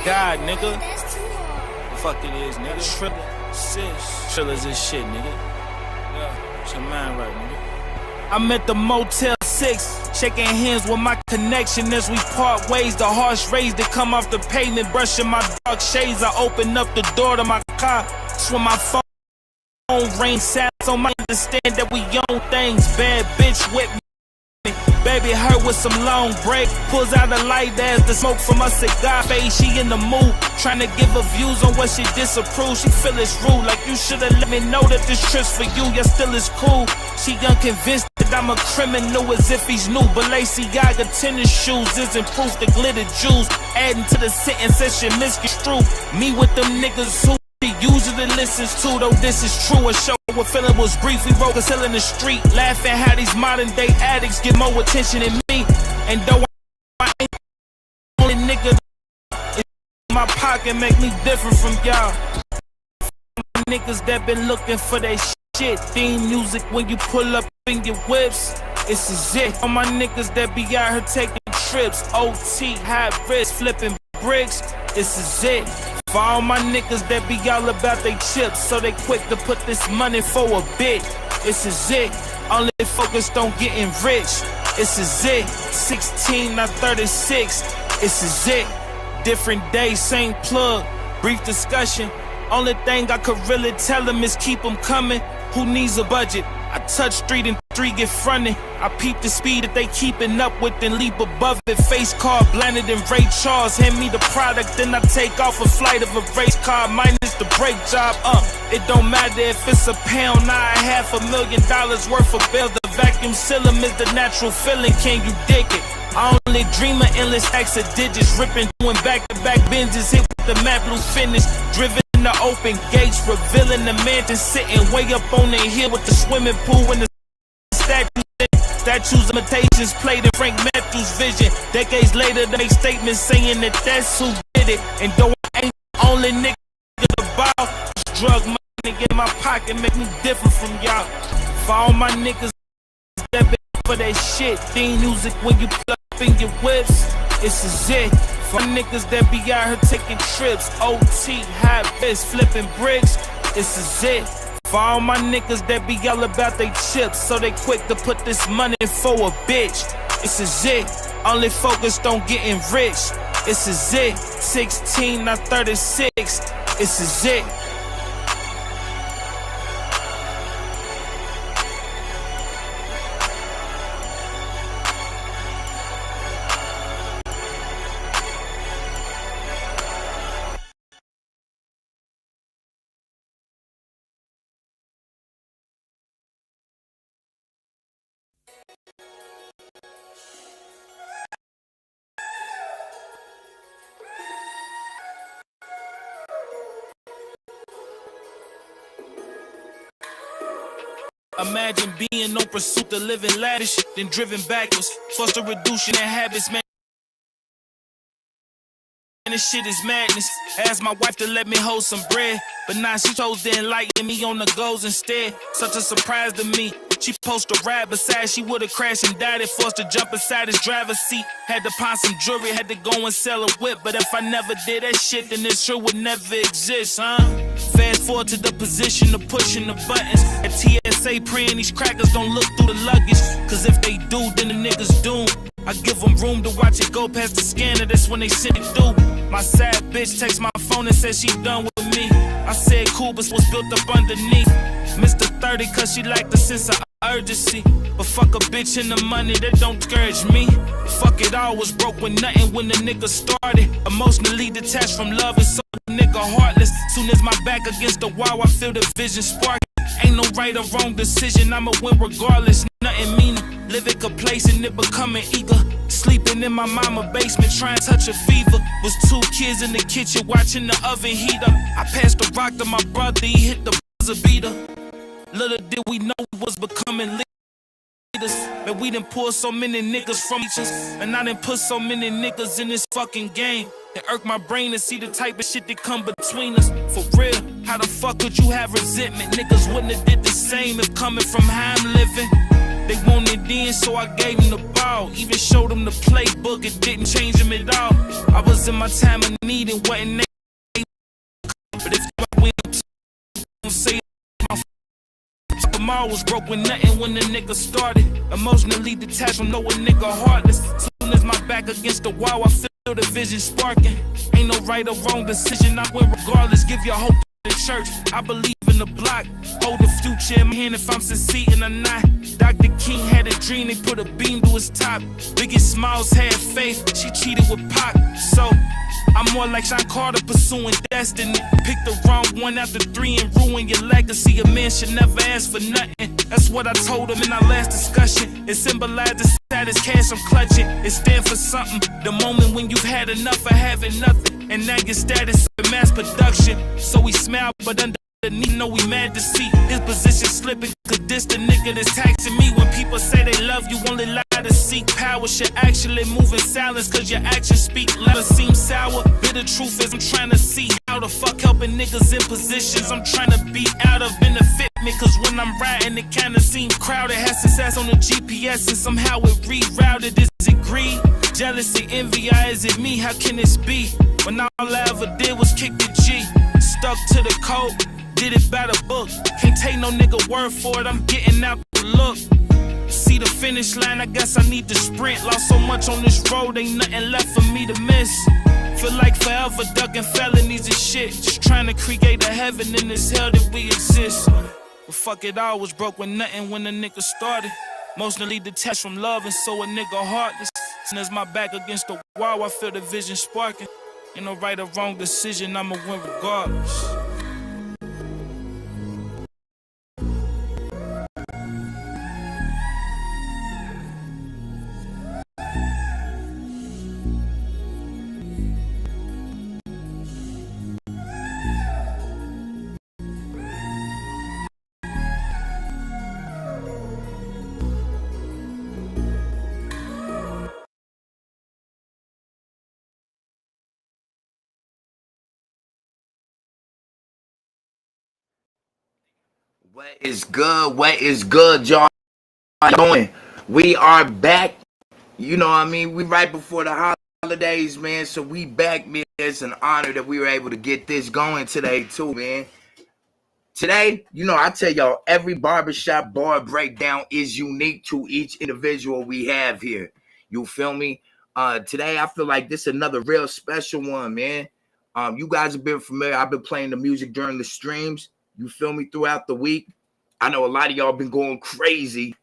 God, nigga. Fuck it is, nigga. Trillers is shit, nigga. Yeah, it's your mind right, nigga. I'm at the Motel 6, shaking hands with my connection as we part ways. The harsh rays that come off the pavement, brushing my dark shades. I open up the door to my car, swim my phone, rain sounds on my understand that we own things. Bad bitch with me. Baby hurt with some long break, pulls out a light as the smoke from a cigar fade. She in the mood, trying to give her views on what she disapproves. She feel it's rude, like you should've let me know that this trip's for you. Yeah, still is cool. She unconvinced that I'm a criminal as if he's new. Balenciaga tennis shoes isn't proof. The glitter jewels adding to the sentence that shit misconstrued. Me with them niggas who he usually listens to, though this is true. A show where feeling was brief. We broke us hill in the street, laughing how these modern day addicts get more attention than me. And though I ain't the only nigga in my pocket, make me different from y'all. Niggas that been looking for that shit. Theme music when you pull up in your whips. This is it. All my niggas that be out here taking trips. OT, high risk, flipping bricks. This is it. For all my niggas that be all about they chips, so they quick to put this money for a bit. This is it. Only focused on getting rich. This is it. 16, not 36. This is it. Different day, same plug. Brief discussion. Only thing I could really tell them is keep them coming. Who needs a budget? I touch street and 3 get fronted. I peep the speed that they keeping up with and leap above it. Face card blinded in Ray Charles. Hand me the product, then I take off a flight of a race car minus the brake job. It don't matter if it's a pound, not $500,000 worth of bill. The vacuum seal 'em is the natural feeling. Can you dig it? I only dream of endless stacks of digits, ripping, doing back-to-back binges, hit with the matte blue finish, driven in the open gates, revealing the mansion, sitting way up on the hill with the swimming pool and the statues, imitations played in Frank Matthews' vision. Decades later, they make statements saying that that's who did it. And though I ain't the only nigga about drug money in my pocket, make me different from y'all. For all my niggas that been for that shit, theme music when you plug up in your whips. This is it. For niggas that be out here taking trips, OT, high risk, flipping bricks. This is it. For all my niggas that be all about they chips, so they quick to put this money for a bitch. This is it. Only focused on getting rich. This is it. 16, not 36. This is it. Imagine being on pursuit of living lavish, then driven backwards, forced to reduce your habits, man. And this shit is madness. Asked my wife to let me hold some bread, but now she chose to enlighten me on the goals instead. Such a surprise to me. She supposed to ride beside, she would've crashed and died if forced to jump inside his driver's seat. Had to pawn some jewelry, had to go and sell a whip. But if I never did that shit, then this sure would never exist, huh? Fast forward to the position of pushing the buttons. At TSA praying these crackers don't look through the luggage, cause if they do, then the niggas doomed. I give them room to watch it go past the scanner, that's when they send it through. My sad bitch takes my phone and says she done with me. I said cool, but what's built up underneath. Mr. 30 cause she like the sense of urgency. But fuck a bitch and the money, that don't discourage me. Fuck it all, was broke with nothing when the nigga started. Emotionally detached from love and so nigga heartless. Soon as my back against the wall, I feel the vision spark. Ain't no right or wrong decision, I'ma win regardless. Nothing meaning, living complacent, it becoming eager. Sleeping in my mama basement, trying to touch a fever. Was 2 kids in the kitchen watching the oven heat up. I passed the rock to my brother, he hit the buzzer beater. Little did we know we was becoming leaders. But we done pulled so many niggas from each other, and I done put so many niggas in this fucking game. It irked my brain to see the type of shit that come between us. For real, how the fuck could you have resentment? Niggas wouldn't have did the same if coming from how I'm living. They wanted in, so I gave them the ball. Even showed them the playbook, it didn't change them at all. I was in my time of need and wasn't they. But if I win, don't say tomorrow was broke with nothing when the nigga started. Emotionally detached from knowing nigga heartless. Soon as my back against the wall, I feel the vision sparking. Ain't no right or wrong decision, I win regardless. Give your hope to the church, I believe in the block. Hold the future in my hand if I'm succeeding or not. Dr. King had a dream, they put a beam to his top. Biggest Smiles had faith, she cheated with Pac. So I'm more like Sean Carter pursuing destiny. Pick the wrong one after 3 and ruin your legacy. A man should never ask for nothing. That's what I told him in our last discussion. It symbolized the status cash I'm clutching. It stands for something. The moment when you've had enough of having nothing. And now your status is mass production. So we smile, but underneath, know we mad to see his position slipping. Cause this the nigga that's taxing me. When people say they love you, only lie to seek power. Should actually move in silence, cause your actions speak louder. Seem sour, bitter truth is I'm trying to see how the fuck helping niggas in positions I'm trying to be out of benefit me. Cause when I'm riding, it kinda seems crowded. Has success on the GPS and somehow it rerouted. Is it greed, jealousy, envy, or is it me? How can this be? When all I ever did was kick the G. Stuck to the code, did it by the book. Can't take no nigga word for it, I'm getting out the look. See the finish line, I guess I need to sprint. Lost so much on this road, ain't nothing left for me to miss. Feel like forever ducking felonies and shit. Just trying to create a heaven in this hell that we exist. But fuck it all, was broke with nothing when the nigga started. Emotionally detached from love and so a nigga heartless. And as my back against the wall, I feel the vision sparking. Ain't no right or wrong decision, I'ma win regardless. What is good? What is good, y'all? Doing? We are back. You know what I mean? We right before the holidays, man. So we back, man. It's an honor that we were able to get this going today, too, man. Today, you know, I tell y'all, every barbershop bar breakdown is unique to each individual we have here. You feel me? Today, I feel like this is another real special one, man. You guys have been familiar. I've been playing the music during the streams. You feel me? Throughout the week. I know a lot of y'all been going crazy.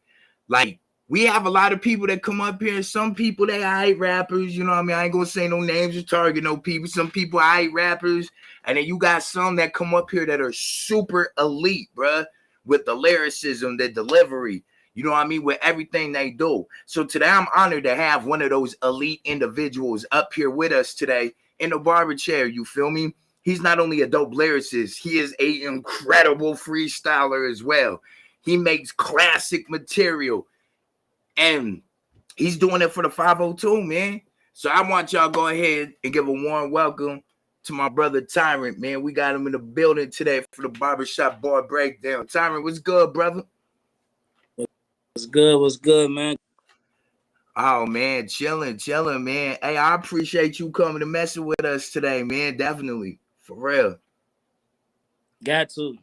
Like, we have a lot of people that come up here. Some people, they hate rappers. You know what I mean? I ain't going to say no names or target no people. Some people, I hate rappers. And then you got some that come up here that are super elite, bruh. With the lyricism, the delivery. You know what I mean? With everything they do. So today, I'm honored to have one of those elite individuals up here with us today in the barber chair. You feel me? He's not only a dope lyricist, he is an incredible freestyler as well. He makes classic material, and he's doing it for the 502, man. So I want y'all to go ahead and give a warm welcome to my brother Tyrant, man. We got him in the building today for the Barbershop Bar Breakdown. Tyrant, what's good, brother? What's good? What's good, man? Oh, man, chilling, man. Hey, I appreciate you coming and messing with us today, man. Definitely. For real. Got to.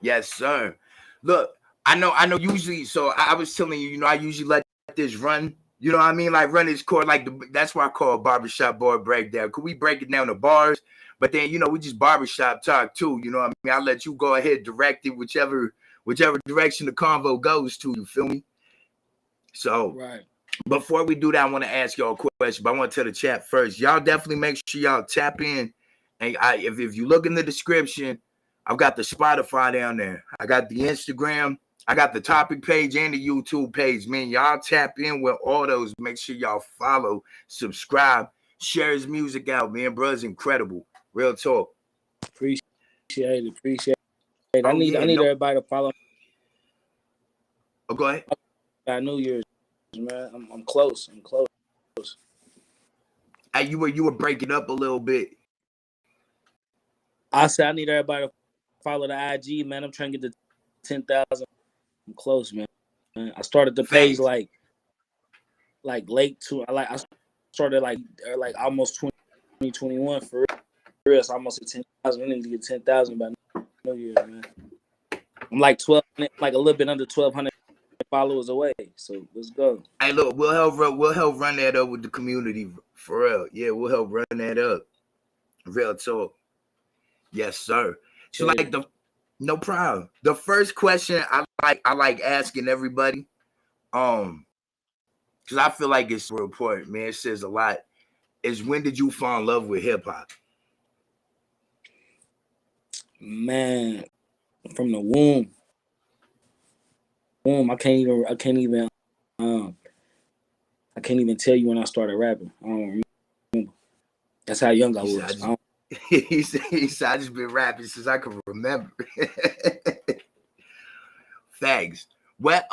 Yes, sir. Look, I know usually, so I was telling you, you know, I usually let this run, you know what I mean? Like run this court, like that's why I call it Barbershop Bar Breakdown. Could we break it down to bars? But then, you know, we just barbershop talk too, you know what I mean? I'll let you go ahead, direct it, whichever direction the convo goes to, you feel me? So, right. Before we do that, I want to ask y'all a quick question, but I want to tell the chat first. Y'all definitely make sure y'all tap in. And if you look in the description, I've got the Spotify down there. I got the Instagram. I got the topic page and the YouTube page. Man, y'all tap in with all those. Make sure y'all follow, subscribe, share his music out, man. Bro's incredible. Real talk. Appreciate it. I need everybody to follow. Oh, go ahead. By New Year's, man. I'm close. Hey, you were breaking up a little bit. I said I need everybody to follow the IG, man. I'm trying to get to 10,000. I'm close, man. I started the page Thanks. like late to I started like almost 2021 for real. So almost at 10,000. I need to get 10,000 by New Year's, man. I'm like 12, like a little bit under 1,200 followers away. So let's go. Hey, look, we'll help run that up with the community for real. Yeah, we'll help run that up. Real talk. Yes, sir. So Yeah. like no problem. The first question I like asking everybody, because I feel like it's real important, man. It says a lot. Is when did you fall in love with hip hop? Man, from the womb. I can't even tell you when I started rapping. I don't remember. That's how young I was. He said, I just been rapping since I can remember. Facts. What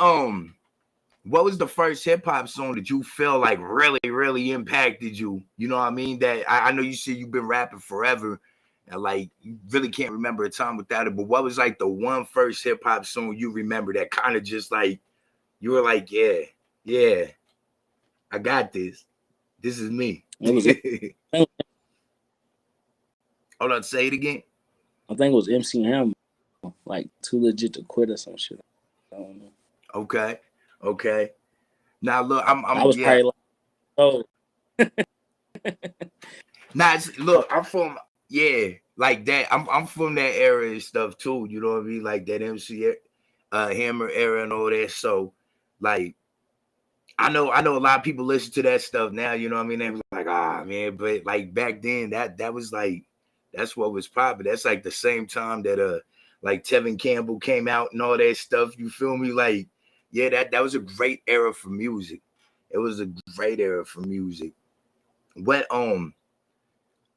was the first hip hop song that you feel like really, really impacted you? You know what I mean? That I know you said you've been rapping forever, and like you really can't remember a time without it. But what was like the one first hip hop song you remember that kind of just like you were like, yeah, I got this. This is me. It was. Hold on, say it again. I think it was MC Hammer, like Too Legit to Quit or some shit. I don't know. Okay. Now look, I was probably like, oh. Nah, look, I'm from like that. I'm from that era and stuff too. You know what I mean? Like that MC Hammer era and all that. So, like, I know a lot of people listen to that stuff now. You know what I mean? They was like, man, but like back then, that was like that's what was popular. That's like the same time that like Tevin Campbell came out and all that stuff. You feel me? Like, yeah, that was a great era for music. It was a great era for music. What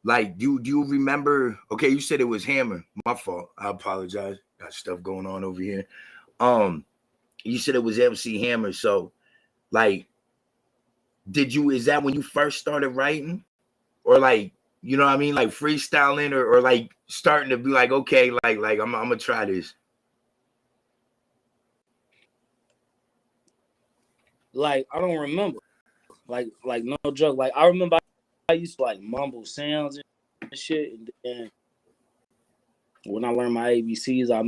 like, do you remember? Okay, you said it was Hammer. My fault. I apologize. Got stuff going on over here. You said it was MC Hammer. So, like, is that when you first started writing, or like, you know what I mean, like freestyling, or like starting to be like, okay, like I'm gonna try this. Like I don't remember. Like no joke. Like I remember I used to like mumble sounds and shit, and then when I learned my ABCs, I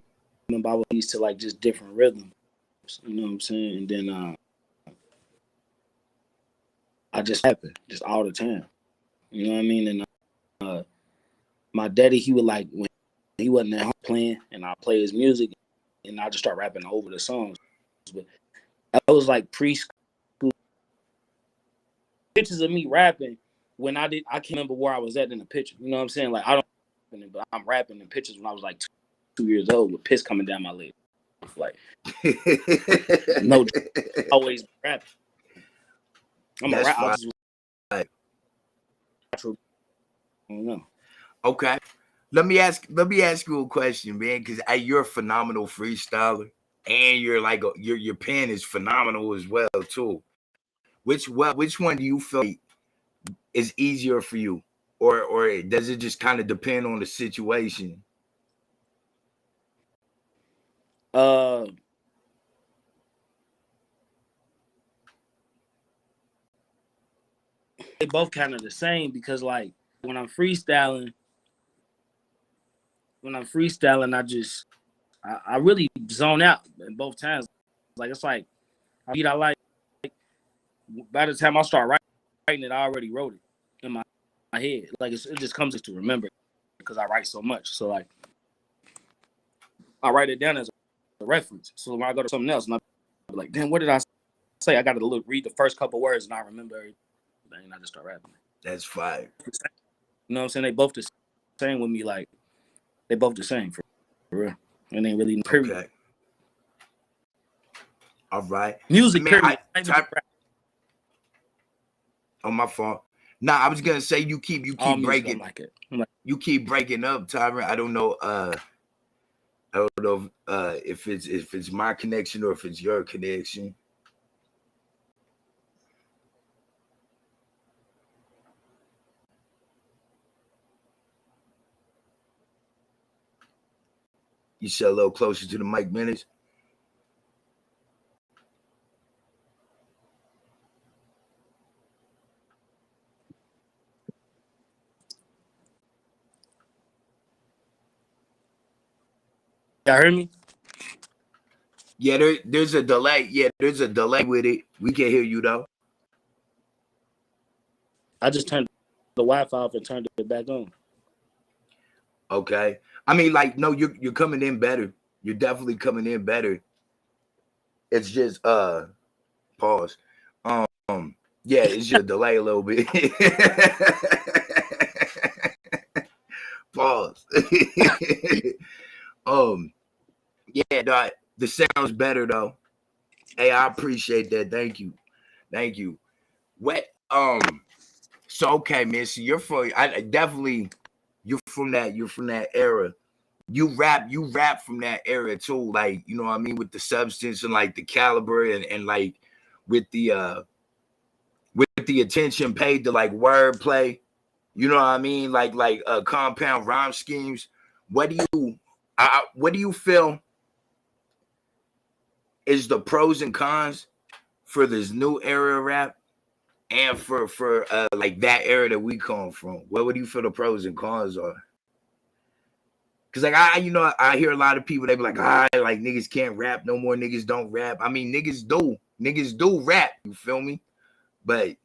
remember I was used to like just different rhythms. You know what I'm saying? And then I just happened just all the time. You know what I mean? And my daddy, he would like when he wasn't at home playing, and I play his music, and I just start rapping over the songs. But that was like preschool. Pictures of me rapping when I can't remember where I was at in the picture. You know what I'm saying? Like I don't, but I'm rapping in pictures when I was like 2 years old with piss coming down my leg. Like no, always rapping. I'm a rapper. I don't know. Okay. Let me ask you a question, man, because you're a phenomenal freestyler, and you're like your pen is phenomenal as well too. Which one do you feel like is easier for you, or does it just kind of depend on the situation? They both kind of the same because like when I'm freestyling, I really zone out in both times. Like it's like a beat I like. By the time I start writing it, I already wrote it in my head. Like it just comes to remember because I write so much. So like I write it down as a reference. So when I go to something else, and I'm like, damn, what did I say? I got to read the first couple words, and I remember everything, and I just start rapping. That's fine. You know what I'm saying? They both the same with me. Like they both the same for real. And they really period. Okay. All right. Music, man, period. On my fault. Nah, I was gonna say you keep breaking. Like it. You keep breaking up, Tyrant. I don't know. If it's my connection or if it's your connection. You said a little closer to the mic, minutes. Y'all heard me? Yeah, there's a delay. Yeah, there's a delay with it. We can hear you though. I just turned the Wi-Fi off and turned it back on. Okay. I mean, like, no, you're coming in better. You're definitely coming in better. It's just pause. Yeah, it's just a delay a little bit. Pause. Yeah, dog, the sound's better though. Hey, I appreciate that. Thank you. Thank you. What so okay, man. So you're from you're from that era. You rap from that era too, like, you know what I mean, with the substance and like the caliber and like with the attention paid to like wordplay, you know what I mean, like compound rhyme schemes. What do you feel is the pros and cons for this new era of rap and for like that era that we come from? What do you feel the pros and cons are? Cause like I hear a lot of people, they be like, like niggas can't rap no more, niggas don't rap. I mean, niggas do rap, you feel me? But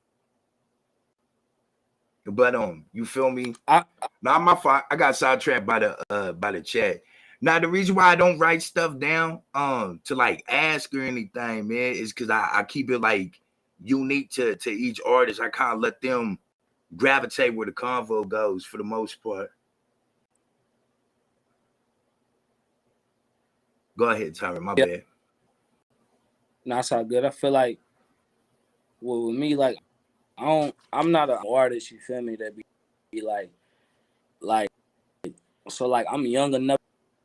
you feel me? Not my fault. I got sidetracked by the chat. Now the reason why I don't write stuff down to like ask or anything, man, is because I keep it like unique to each artist. I kind of let them gravitate where the convo goes for the most part. Go ahead, Tyrant. My bad. No, that's all good. I feel like, well, with me, like, I'm not an artist, you feel me, that be like, so like I'm young enough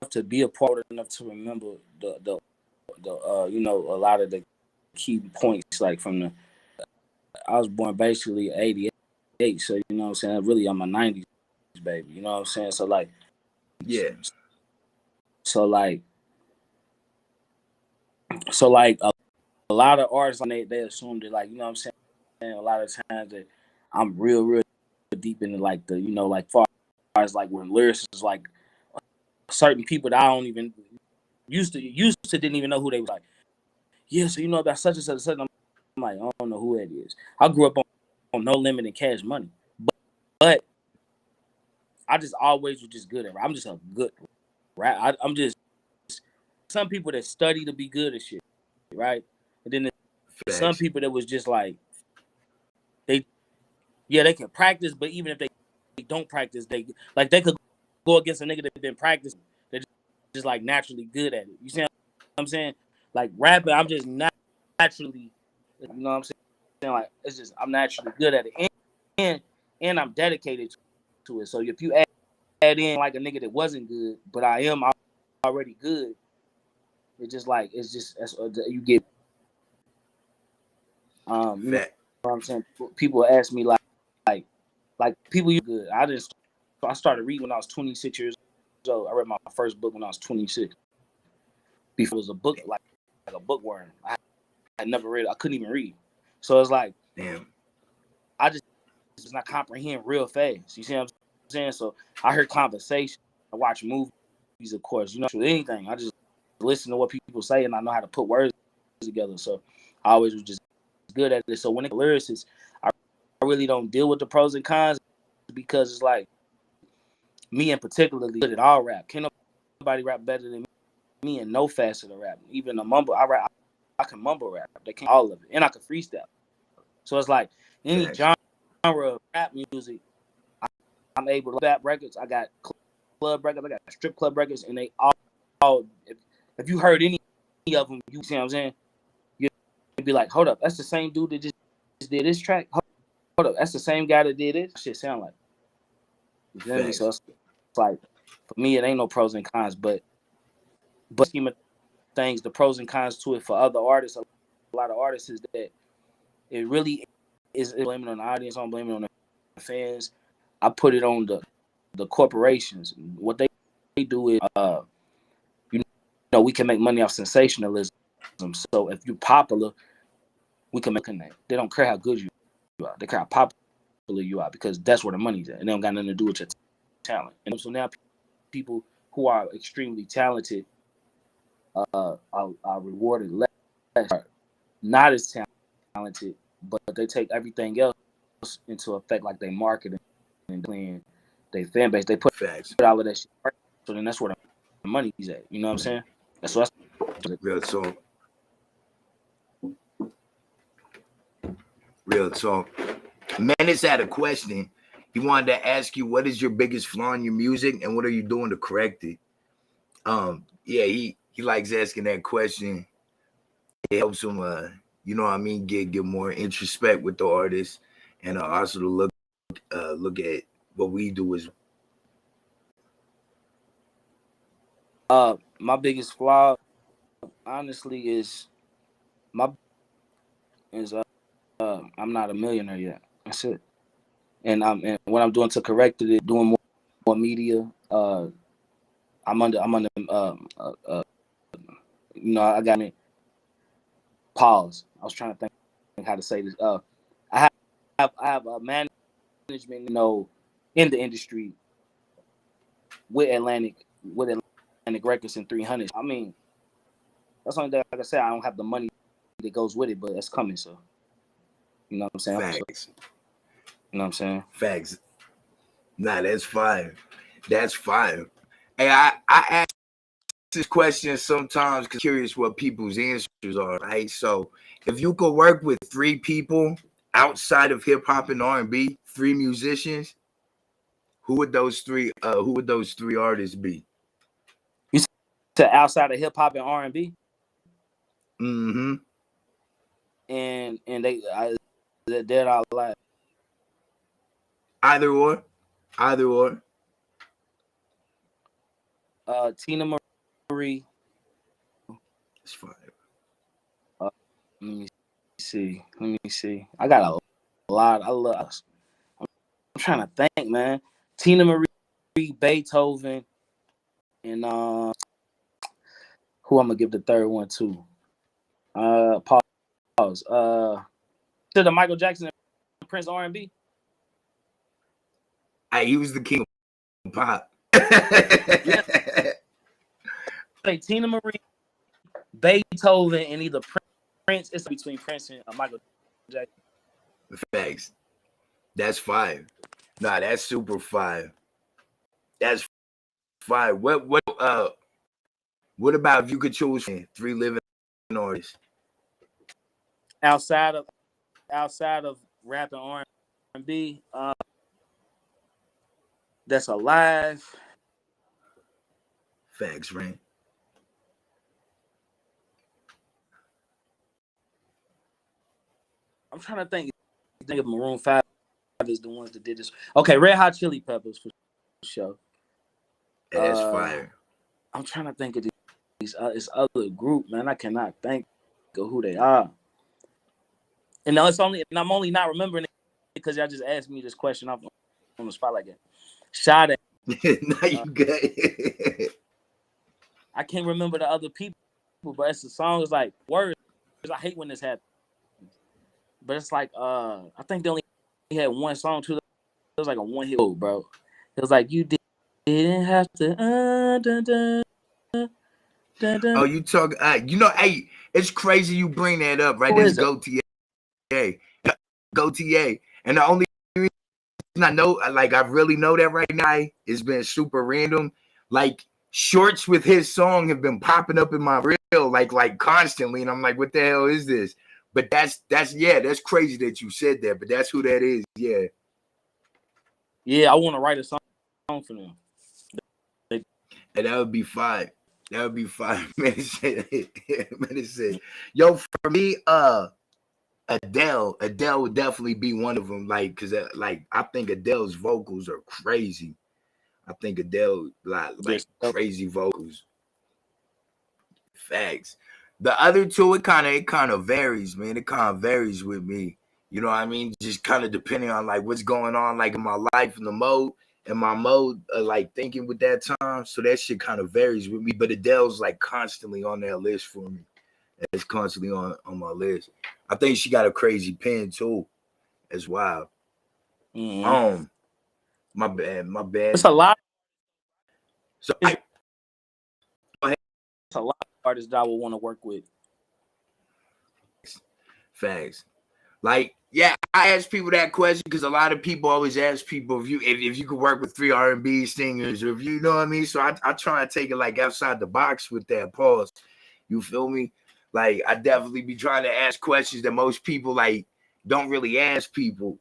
to be a part enough to remember the you know, a lot of the key points, like from the, I was born basically 88, so you know what I'm saying, really I'm a 90s baby, you know what I'm saying, so like, yeah, so like a lot of artists, they assume that, like, you know what I'm saying, a lot of times that I'm real deep into like the, you know, like far as like when lyrics is like certain people that I don't even used to didn't even know who they was, like, yeah, so you know about such and such and such. I'm like, I don't know who that is. I grew up on No Limit and Cash Money, but I just always was just good at rap. I'm just a good rap. I'm just some people that study to be good at shit, right? And then there's some people that was just like they can practice, but even if they don't practice, they could go against a nigga that been practicing. They're just like naturally good at it. You see what I'm saying? Like rapping, I'm just naturally, you know what I'm saying? Like it's just I'm naturally good at it, and I'm dedicated to it. So if you add in like a nigga that wasn't good, but I am already good, it's just like you get you know what I'm saying? People ask me like people you good. I started reading when I was 26 years old. I read my first book when I was 26. Before it was a book like a bookworm. I never read it. I couldn't even read. So it's like, damn, I just not comprehend real fast. You see what I'm saying? So I heard conversation. I watch movies, of course. You know, with anything. I just listen to what people say, and I know how to put words together. So I always was just good at it. So when it comes to lyricists, I really don't deal with the pros and cons because it's like me in particularly good at all rap. Can't nobody rap better than me in no facet of rap. Even a mumble, I can mumble rap. They can all of it, and I can freestyle. So it's like any genre of rap music, I'm able to rap records. I got club records, I got strip club records, and they all if you heard any of them, you see what I'm saying? You'd be like, hold up, that's the same dude that just did this track. Hold up, that's the same guy that did it. Shit sound like. You feel me? So it's like for me, it ain't no pros and cons, but scheme of things, the pros and cons to it for other artists, a lot of artists is that it really is blaming on the audience. I'm blaming on the fans. I put it on the corporations. What they do is, you know, we can make money off sensationalism. So if you're popular, we can make a name. They don't care how good you are. They care how popular you are because that's where the money's at, and they don't got nothing to do with your talent. And so now people who are extremely talented are rewarded less, not as talented, but they take everything else into effect, like they marketing and playing their fan base. They put Facts. all of that shit. So then that's where the money's at. You know what I'm saying? That's what. Real talk. Real talk. Menace had a question. He wanted to ask you, what is your biggest flaw in your music and what are you doing to correct it? Yeah, he likes asking that question. It helps him you know what I mean, get more introspect with the artist and also to look at what we do as My biggest flaw, honestly, is I'm not a millionaire yet. That's it. And what I'm doing to correct it, doing more media. I'm under you know, I got me pause. I was trying to think how to say this. I have a management, you know, in the industry with Atlantic Records and 300. I mean, that's only that, like I said, I don't have the money that goes with it, but it's coming. So, you know what I'm saying? facts. You know what I'm saying? Facts. Nah, that's fine. That's fine. Hey, I ask this question sometimes because I'm curious what people's answers are, right? So if you could work with 3 people outside of hip hop and R&B, 3 musicians, who would those three artists be? You said outside of hip hop and R&B? Mm-hmm. And they're dead all alive. Either or. Tina Marie. It's fine. Let me see. I got a lot. I'm trying to think, man. Tina Marie, Beethoven, and who I'm gonna give the third one to? Pause. To the Michael Jackson and Prince R&B. He was the king of pop. Yeah. Say Tina Marie, Beethoven, and either Prince. It's between Prince and Michael Jackson. Thanks. That's fine. Nah, that's super fine. That's fine. What about if you could choose 3 living artists? Outside of rap and R&B, that's alive. Facts, right? I'm trying to think of Maroon 5 is the ones that did this. Okay, Red Hot Chili Peppers for sure. That's fire. I'm trying to think of these this other group, man. I cannot think of who they are. And I'm only not remembering it because y'all just asked me this question on the spot like that. Sade. Now you good. I can't remember the other people, but it's the song is like words. I hate when this happens. But it's like I think they only had one song too. It was like a one hit, bro. It was like you didn't have to. Oh, you talk. You know, hey, it's crazy you bring that up, right? This Go TA, and the only reason I know, like, I really know that right now, it's been super random. Like, shorts with his song have been popping up in my reel, like constantly, and I'm like, what the hell is this? But that's crazy that you said that, but that's who that is. Yeah. Yeah, I want to write a song for them. And that would be fine. That would be fine. Man said, yo, for me, Adele would definitely be one of them. Like, cause like I think Adele's vocals are crazy. I think Adele like crazy vocals. Facts. The other two, it kind of varies, man. It kind of varies with me. You know what I mean? Just kind of depending on like what's going on, like in my life and my mode, like thinking with that time. So that shit kind of varies with me. But Adele's like constantly on that list for me. It's constantly on my list. I think she got a crazy pen too, as well. Mm-hmm. My bad. It's a lot. So It's a lot. artists that I would want to work with. Facts. Like, yeah, I ask people that question because a lot of people always ask people if you could work with 3 R&B singers, or if you know what I mean. So I try to take it like outside the box with that pause. You feel me? Like, I definitely be trying to ask questions that most people like don't really ask people.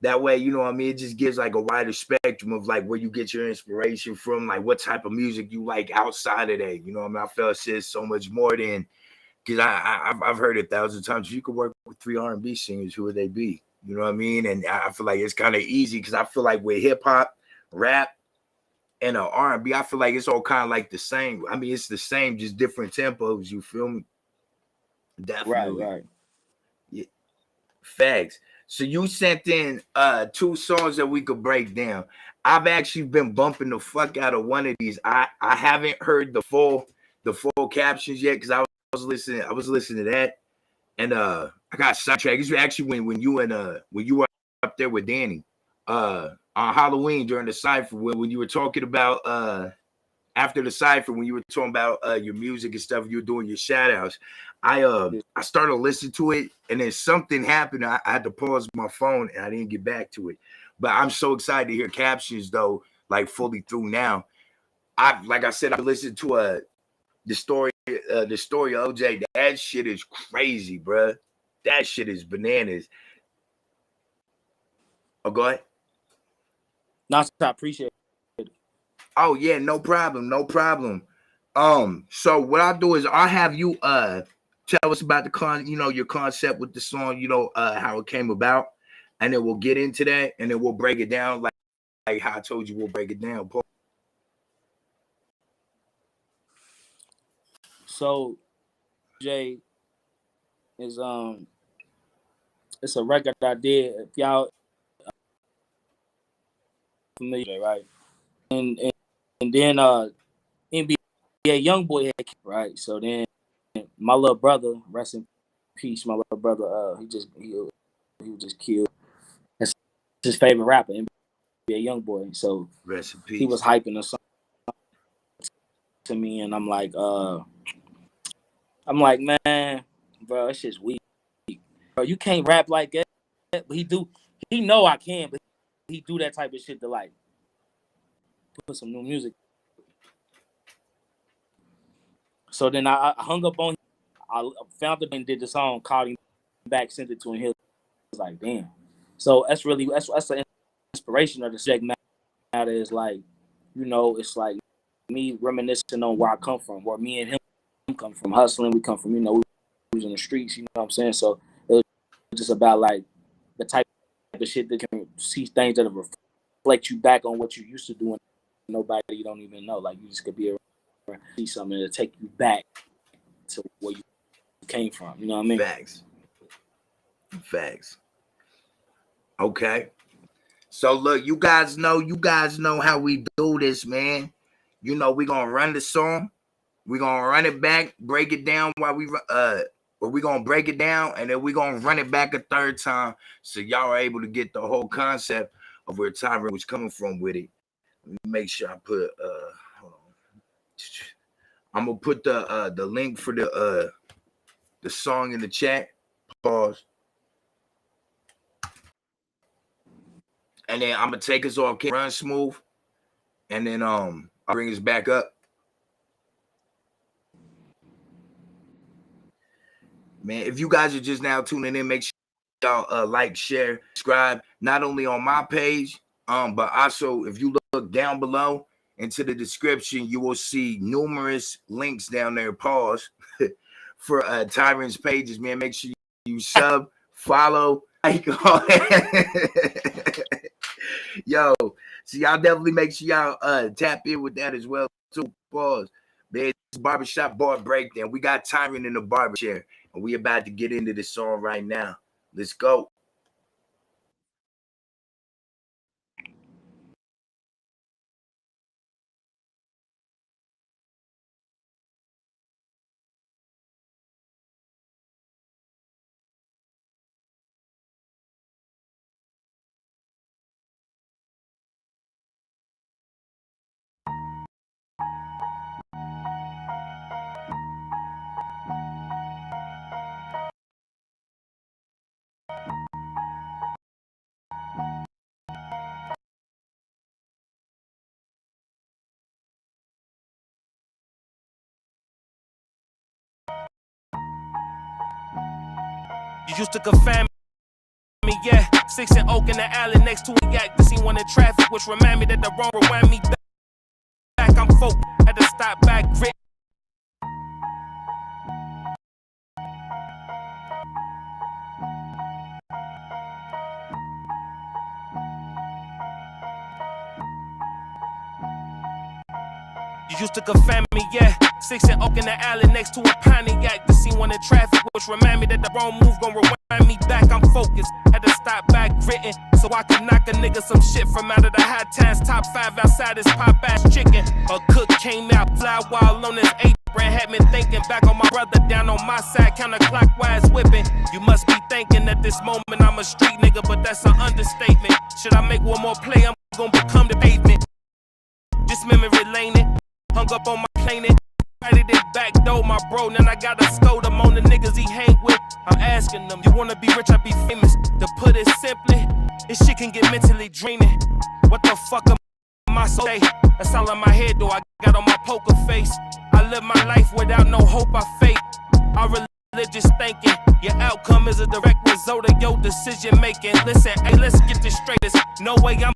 That way, you know what I mean? It just gives like a wider spectrum of like where you get your inspiration from, like what type of music you like outside of that. You know what I mean? I feel it says so much more than, because I've heard it 1,000 times. If you could work with 3 R&B singers, who would they be? You know what I mean? And I feel like it's kind of easy because I feel like with hip hop, rap, and R&B, I feel like it's all kind of like the same. I mean, it's the same, just different tempos. You feel me? Definitely. Right. Yeah. Facts. So you sent in 2 songs that we could break down. I've actually been bumping the fuck out of one of these. I haven't heard the full captions yet because I was listening to that, and I got sidetracked. It's actually when you were up there with Danny on Halloween during the cypher, when you were talking about after the cypher, when you were talking about your music and stuff, you were doing your shout outs. I started listening to it, and then something happened. I had to pause my phone and I didn't get back to it. But I'm so excited to hear Captions though, like fully through now. Like I said, I listened to the story of OJ. That shit is crazy, bro. That shit is bananas. Oh, go ahead. Not I appreciate it. Oh yeah, no problem. So what I'll do is I'll have you tell us about your concept with the song, how it came about, and then we'll get into that, and then we'll break it down like how I told you we'll break it down. So Jay is it's a record I did. If y'all familiar, right? And then NBA YoungBoy had, right. So then my little brother, rest in peace, my little brother, he was just killed. That's his favorite rapper, NBA YoungBoy. So Rest in peace. he was hyping a song to me, and I'm like, man, bro, that shit's weak. Bro, you can't rap like that. But he know I can, but he do that type of shit to like put some new music. So then I hung up on him. I found him and did the song, called him back, sent it to him. He was like, damn. So that's the inspiration of the segment. Matter is like, it's like me reminiscing on where I come from, where me and him come from, hustling. We come from, we was in the streets, you know what I'm saying? So it was just about like the type of shit that can see things that reflect you back on what you used to do and nobody you don't even know. Like you just could be around, see something to take you back to where you came from. You know what I mean? Facts. Okay. So look, you guys know how we do this, man. We're gonna run the song, we're gonna run it back, break it down we're gonna break it down, and then we're gonna run it back a third time so y'all are able to get the whole concept of where Tyrant was coming from with it. Let me make sure I put hold on. I'm gonna put the link for the song in the chat. Pause. And then I'm gonna take us off, run smooth, and then I'll bring us back up. Man, if you guys are just now tuning in, make sure y'all like, share, subscribe, not only on my page, but also if you look down below into the description, you will see numerous links down there. Pause for Tyrant's pages, man. Make sure you sub, follow, like all that. Yo, so y'all definitely make sure y'all tap in with that as well too. Pause. Man, it's Barbershop Bar Breakdown. We got Tyrant in the barber chair, and we about to get into this song right now. Let's go. You used to confine me, yeah. 6 and Oak in the alley next to a yak. The scene one in traffic, which remind me that the wrong rewind me back. I'm focused, had to stop back, grit. You used to confine me, yeah. 6 and Oak in the alley next to a Pontiac. The scene one in traffic, which remind me that the wrong move gon' rewind me back. I'm focused, had to stop back gritting, so I could knock a nigga some shit from out of the high times. Top 5 outside this pop ass chicken. A cook came out, fly while on his apron. Had me thinking back on my brother down on my side, counterclockwise whipping. You must be thinking at this moment I'm a street nigga, but that's an understatement. Should I make one more play, I'm gon' become the pavement. This memory laning, hung up on my planet. Right at back door, my bro. Now I gotta scold him on the niggas he hang with. I'm asking them, you wanna be rich, I be famous. To put it simply, this shit can get mentally draining. What the fuck am I so say? That's all in my head though, I got on my poker face. I live my life without no hope or faith. I religious thinking, your outcome is a direct result of your decision making. Listen, hey, let's get this straight. There's no way I'm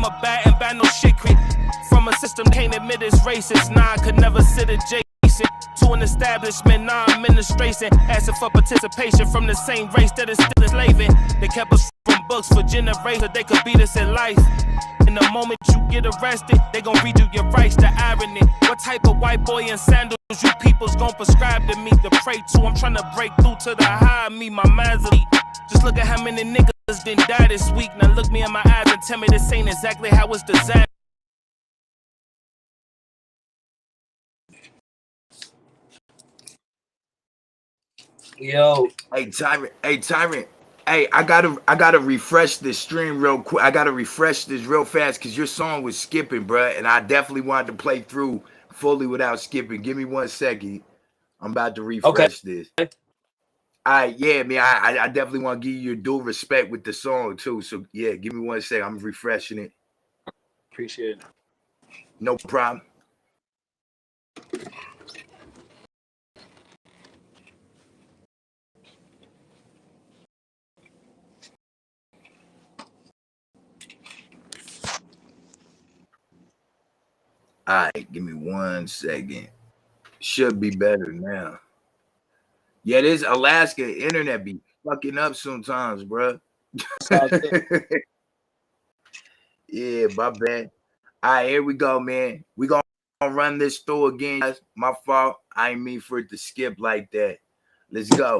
a bad and bad no shit creep. From a system can't admit it's racist. Nah, I could never sit adjacent to an establishment, non-administration, asking for participation from the same race that is still enslaving. They kept us from books for generations, they could beat us in life. In the moment you get arrested, they gon' redo your rights, the irony. What type of white boy in sandals you peoples gon' prescribe to me to pray to? I'm tryna break through to the high of me, my mind's elite. Just look at how many niggas didn't die this week. Now look me in my eyes and tell me this ain't exactly how it's designed. Yo. Hey Tyrant. Hey, I gotta refresh this stream real quick. I gotta refresh this real fast because your song was skipping, bruh, and I definitely wanted to play through fully without skipping. Give me 1 second. I'm about to refresh this. All right, yeah, man. I definitely want to give you your due respect with the song too. So yeah, give me 1 second. I'm refreshing it. Appreciate it. No problem. All right, give me 1 second. Should be better now. Yeah, this Alaska internet be fucking up sometimes, bro. Yeah, my bad. All right, here we go, man. We gonna run this through again. Guys. My fault. I ain't mean for it to skip like that. Let's go.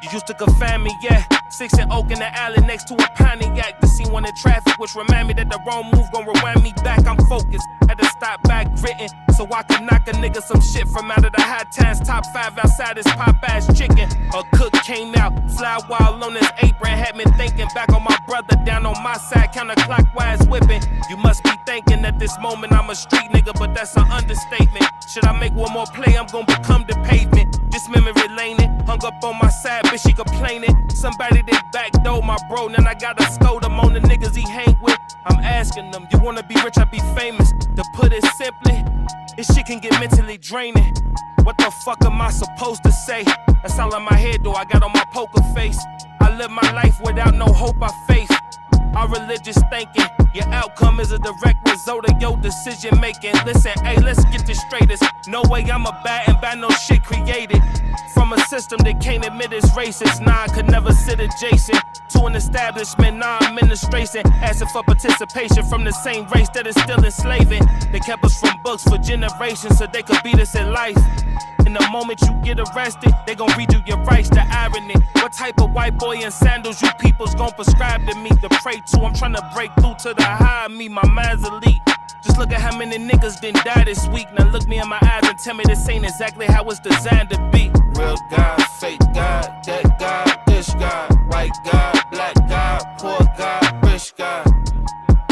You used to confine me, yeah. 6 and Oak in the alley next to a Pontiac. The scene one in traffic, which remind me that the wrong move gon' rewind me back. I'm focused, had to stop back gritting, so I could knock a nigga some shit from out of the high times. Top 5 outside this pop ass chicken. A cook came out, fly while on his apron. Had me thinking back on my brother down on my side, counterclockwise whipping. You must be thinking at this moment I'm a street nigga, but that's an understatement. Should I make one more play, I'm gon' become the pavement. This memory laning, hung up on my side, bitch, she complaining. Somebody that back door, my bro. Now I gotta scold him on the niggas he hang with. I'm asking them, you wanna be rich, I be famous. To put it simply, this shit can get mentally draining. What the fuck am I supposed to say? That's all in my head though, I got on my poker face. I live my life without no hope or faith. Our religious thinking, your outcome is a direct result of your decision making. Listen, hey, let's get this straight. There's no way I'm a bad and bad no shit created. From a system that can't admit it's racist. Nah, I could never sit adjacent to an establishment, non-administration, asking for participation from the same race that is still enslaving. They kept us from books for generations so they could beat us in life. In the moment you get arrested, they gon' redo your rights, the irony. What type of white boy in sandals you peoples gon' prescribe to me to pray to? I'm tryna break through to the high of me, my mind's elite. Just look at how many niggas didn't die this week. Now look me in my eyes and tell me this ain't exactly how it's designed to be. Real God, fake God, that God, this God, white God, black God, poor God, rich God,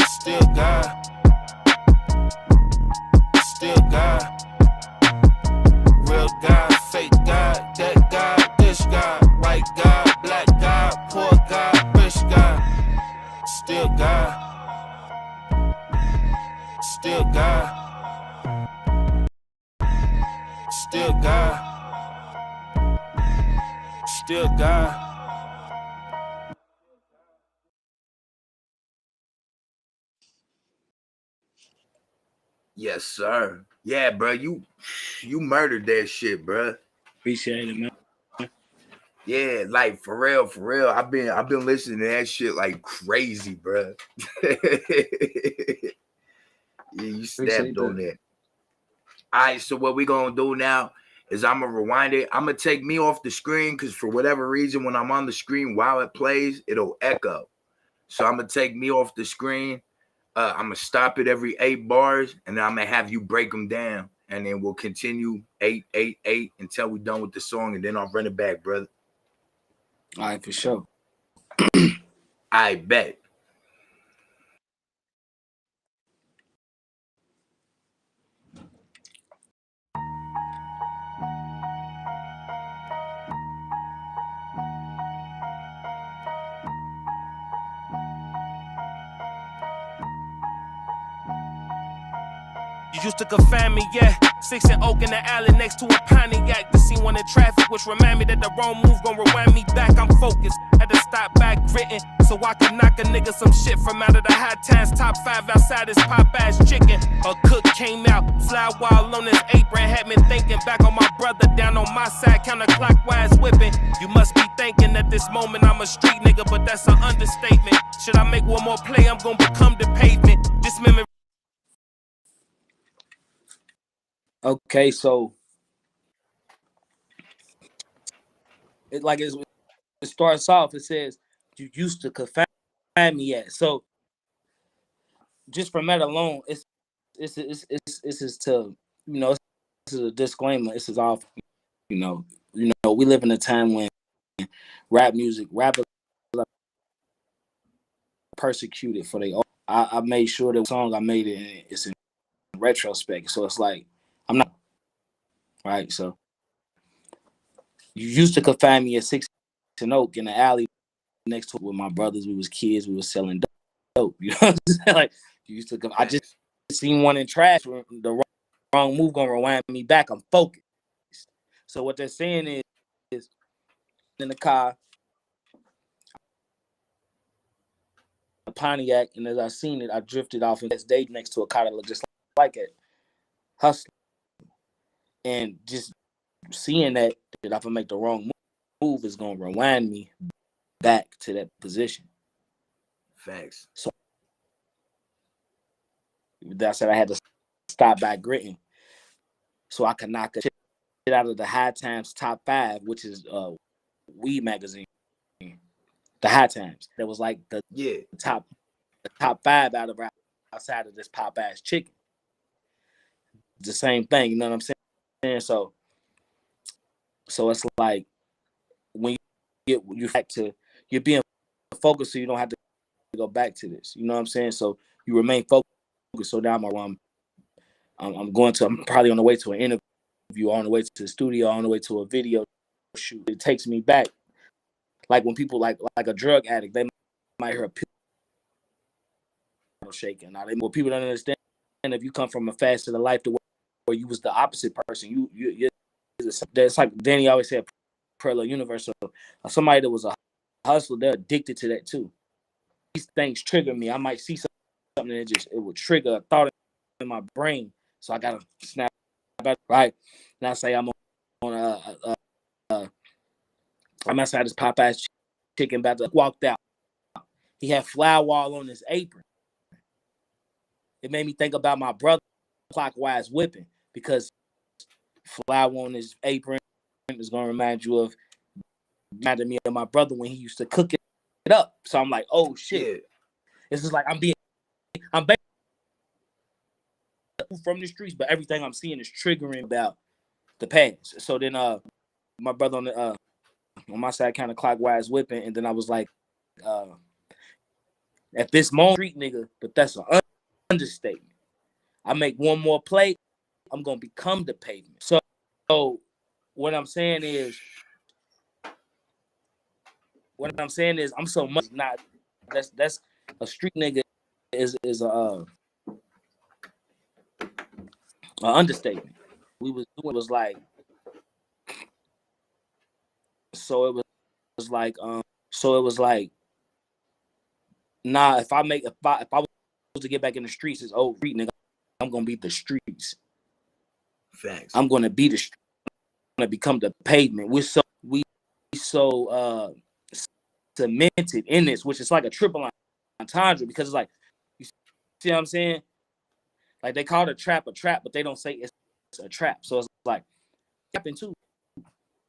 still God, still God. Real God, fake God, that God, Still God. Still God. Yes, sir. Yeah, bro. You murdered that shit, bro. Appreciate it, man. Yeah, like for real. I've been listening to that shit like crazy, bro. Yeah, you Appreciate snapped on that. that. All right, so what we gonna do now is I'm gonna rewind it. I'm gonna take me off the screen because for whatever reason, when I'm on the screen while it plays, it'll echo. So I'm gonna take me off the screen. I'm gonna stop it every 8 bars, and then I'm gonna have you break them down, and then we'll continue 8 until we're done with the song, and then I'll run it back, brother. All right, for sure. I bet. You used to confine me, yeah. 6 and Oak in the alley next to a Pontiac. The scene one in traffic, which remind me that the wrong move gon' rewind me back. I'm focused, had to stop back gritting so I can knock a nigga some shit from out of the high times. Top 5 outside this pop-ass chicken. A cook came out, fly while on his apron. Had me thinking back on my brother down on my side, counterclockwise whipping. You must be thinking at this moment I'm a street nigga, but that's an understatement. Should I make one more play, I'm gon' become the pavement. This memory. Okay, so it starts off. It says you used to confine me at. So just from that alone, it's to this is a disclaimer. This is all you know. We live in a time when rappers are persecuted for their. I made sure the song I made it's in retrospect. So it's like I'm not right. So you used to confine me at 6 and Oak in the alley next to it with my brothers. We was kids. We was selling dope. You know what I'm saying? Like you used to. I just seen one in trash. The wrong move gonna rewind me back. I'm focused. So what they're saying is in the car, a Pontiac, and as I seen it, I drifted off in this day next to a car that looked just like it, hustling, and just seeing that if I make the wrong move is gonna rewind me back to that position. Facts. So that's what I had to stop back gritting, so I could knock a shit out of the High Times top 5, which is weed magazine. The High Times. That was like the top 5 out of outside of this pop ass chicken. The same thing, you know what I'm saying? So it's like when you back to you're being focused, so you don't have to go back to this. You know what I'm saying? So you remain focused. So now I'm probably on the way to an interview, on the way to the studio, on the way to a video shoot. It takes me back. Like when people like a drug addict, they might hear a pill shaking. Now, what people don't understand, if you come from a fast of the life to where you was the opposite person, it's like Danny always said, parallel universe. So somebody that was a hustler, they're addicted to that too. These things trigger me. I might see something that it would trigger a thought in my brain. So I gotta snap back, right? And I say I'm I'm outside this pop ass chicken about to walked out. He had flour all on his apron. It made me think about my brother clockwise whipping, because flour on his apron is gonna remind me of my brother when he used to cook it up. So I'm like, oh shit. Yeah. This is like I'm from the streets, but everything I'm seeing is triggering about the past. So then my brother on my side kind of clockwise whipping, and then I was like, at this moment, street nigga, but that's an understatement. I make one more play, I'm gonna become the pavement. So what I'm saying is I'm so much not. That's a street nigga is a understatement. we was doing was like, so it was like, nah, if I was to get back in the streets, it's old street nigga, I'm gonna beat the streets. Facts. I'm gonna be the street. I'm gonna become the pavement. We so cemented in this, which is like a triple entendre, because it's like, you see what I'm saying? Like they call it a trap, but they don't say it's a trap. So it's like trapping too.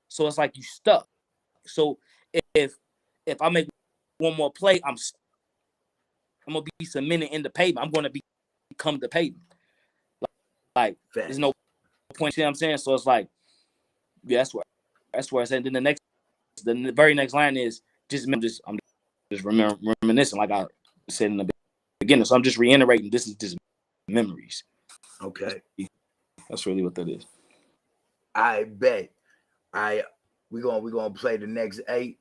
So it's like you stuck. So if I make one more play, I'm gonna be cemented in the pavement. I'm gonna become the pavement. Like there's no point. You know what I'm saying? So it's like, yeah, that's where I said. Then the very next line is I'm just reminiscing, like I said in the beginning. So I'm just reiterating. This is just memories. Okay, that's really what that is. I bet. We gonna play the next 8.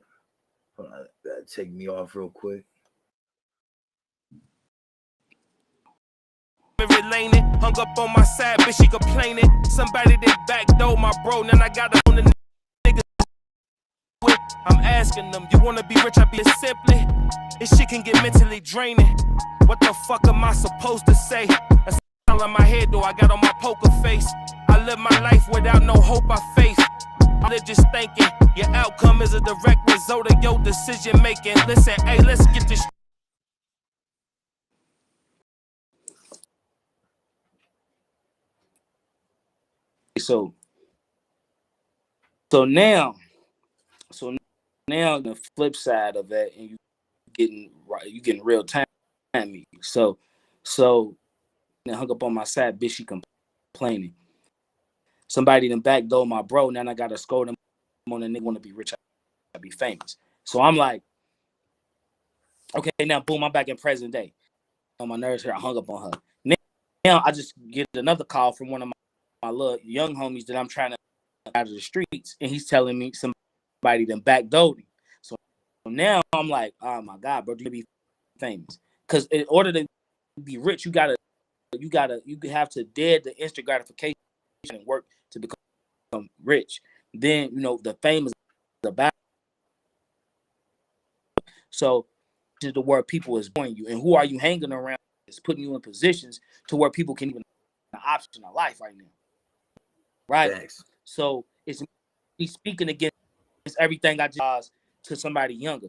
Hold on, take me off real quick. Hung up on my side, bitch, she complaining. Somebody that backdoor my bro, now I got on the niggas. I'm asking them, you wanna be rich? I be simply. This shit can get mentally draining. What the fuck am I supposed to say? That's all in my head, though. I got on my poker face. I live my life without no hope or faith. I'm just thinking, your outcome is a direct result of your decision making. Listen, hey, let's get this. So now the flip side of that, and you getting real time. So then hung up on my side, bitch, she complaining. Somebody then backdoor my bro, now I gotta scold him on the nigga wanna be rich, I be famous. So I'm like, okay, now boom, I'm back in present day. On my nerves here, I hung up on her. Now I just get another call from one of my little young homies that I'm trying to out of the streets, and he's telling me somebody then backdoored him. So now I'm like, oh my God, bro, you be famous. Because in order to be rich, you have to dead the instant gratification and work to become rich. Then the fame is about. So this is the word people is born you, and who are you hanging around is putting you in positions to where people can even have an option of life right now. Right. Thanks. So it's me speaking against everything I just to somebody younger.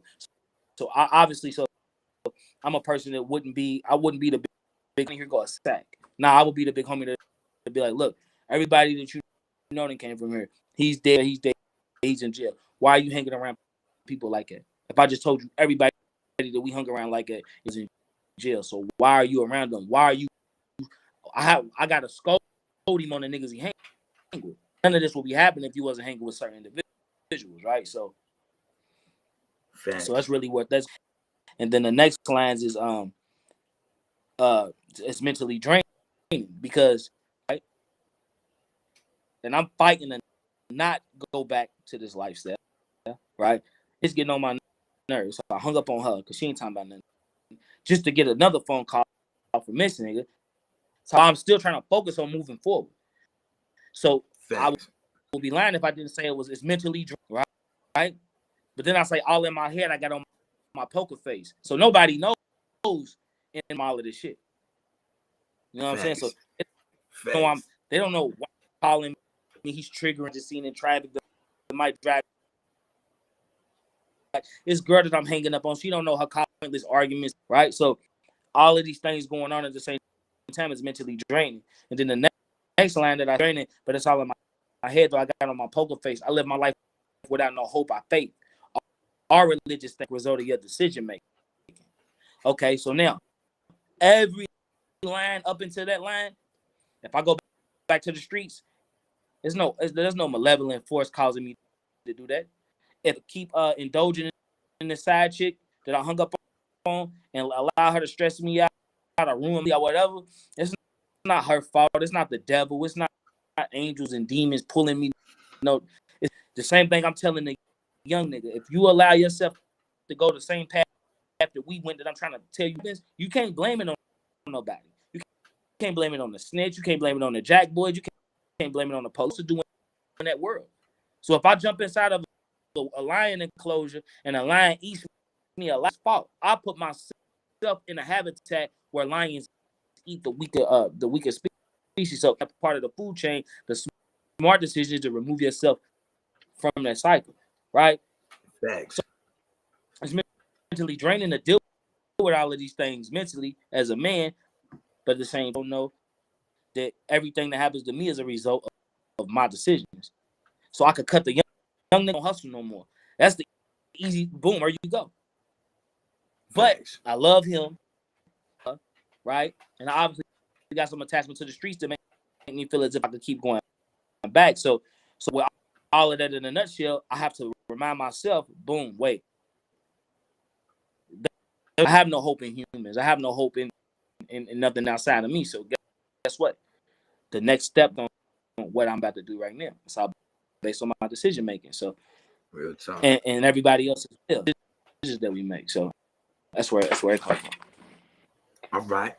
So I'm a person that wouldn't be the big here go a sack. Nah, I would be the big homie to be like, look, everybody that you know that came from here, he's dead, he's in jail. Why are you hanging around people like that? If I just told you everybody that we hung around like that is in jail, so why are you around them? Why are you? I got to scold him on the niggas he hang with. None of this will be happening if you wasn't hanging with certain individuals, right? So that's really what that's. And then the next lines is it's mentally draining because right, and I'm fighting to not go back to this lifestyle, right? It's getting on my nerves. So I hung up on her because she ain't talking about nothing. Just to get another phone call for missing nigga. So I'm still trying to focus on moving forward. So I would be lying if I didn't say it's mentally draining, right? But then I say all in my head, I got on my poker face. So nobody knows in all of this shit. You know what I'm saying? So they don't know why calling me. He's triggering, just seeing in traffic that might drive. This girl that I'm hanging up on, she don't know her pointless arguments, right? So all of these things going on at the same time is mentally draining. And then the next line that I draining, but it's all in my head. Though I got on my poker face. I live my life without no hope or faith. Our religious thing result of your decision making. Okay, so now every line up into that line, if I go back to the streets, there's no malevolent force causing me to do that. If I keep indulging in the side chick that I hung up on and allow her to stress me out or ruin me or whatever, it's not her fault. It's not the devil. It's not angels and demons pulling me. No, it's the same thing I'm telling the young nigga. If you allow yourself to go the same path after we went, that I'm trying to tell you this, you can't blame it on nobody. You can't blame it on the snitch. You can't blame it on the jack boys. You can't blame it on the police to do in that world. So if I jump inside of a lion enclosure and a lion eats me, a lion's fault. I put myself in a habitat where lions eat the weaker species. So part of the food chain, the smart decision is to remove yourself from that cycle, right? Thanks. So it's mentally draining to deal with all of these things mentally as a man, but at the same time, don't know that everything that happens to me is a result of my decisions. So I could cut the young nigga don't hustle no more. That's the easy boom. There you go. But Thanks. I love him, right? And I obviously got some attachment to the streets to make me feel as if I could keep going back. So with all of that in a nutshell, I have to remind myself, boom, wait. I have no hope in humans. I have no hope in nothing outside of me. So guess what? The next step on what I'm about to do right now. It's all based on my decision making. So real talk. And everybody else's decisions that we make. So that's where it comes from. All right.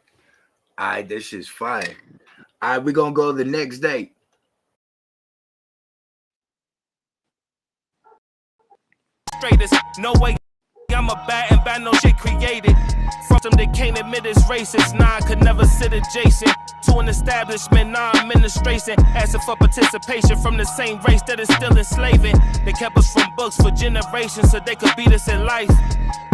This is fire. All right, we're gonna go the next day. Straightest, no way. I'm a bad and bad, no shit created. From them they can't admit it's racist. Nah, I could never sit adjacent to an establishment, non-administration, asking for participation from the same race that is still enslaving. They kept us from books for generations so they could beat us in life.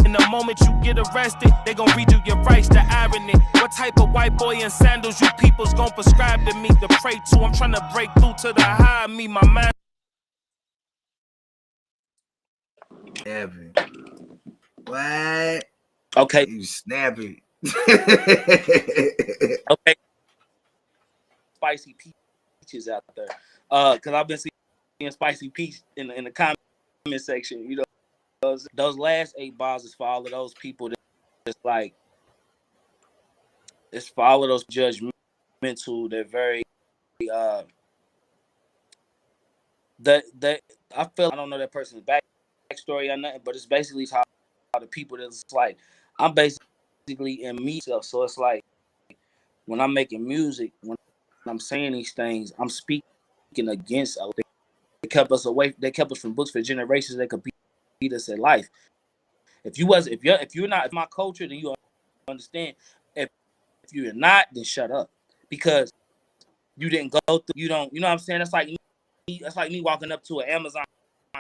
In the moment you get arrested, they gon' redo your rights, the irony. What type of white boy in sandals you people's gon' prescribe to me to pray to? I'm trying to break through to the high of me, my man. Evan. What? Okay. You snappy. Okay. Spicy peaches out there. Cause I've been seeing spicy peach in the comment section. You know, those last 8 bars is for all of those people that's like, it's for all of those judgmental. They're very that I feel, I don't know that person's backstory or nothing, but it's basically how the people that's like, I'm basically in myself. So it's like when I'm making music, when I'm saying these things, I'm speaking against. They kept us away. They kept us from books for generations. They could beat us at life. If you're not my culture, then you understand. If you're not, then shut up, because you didn't go through. You don't. You know what I'm saying? That's like me walking up to an Amazon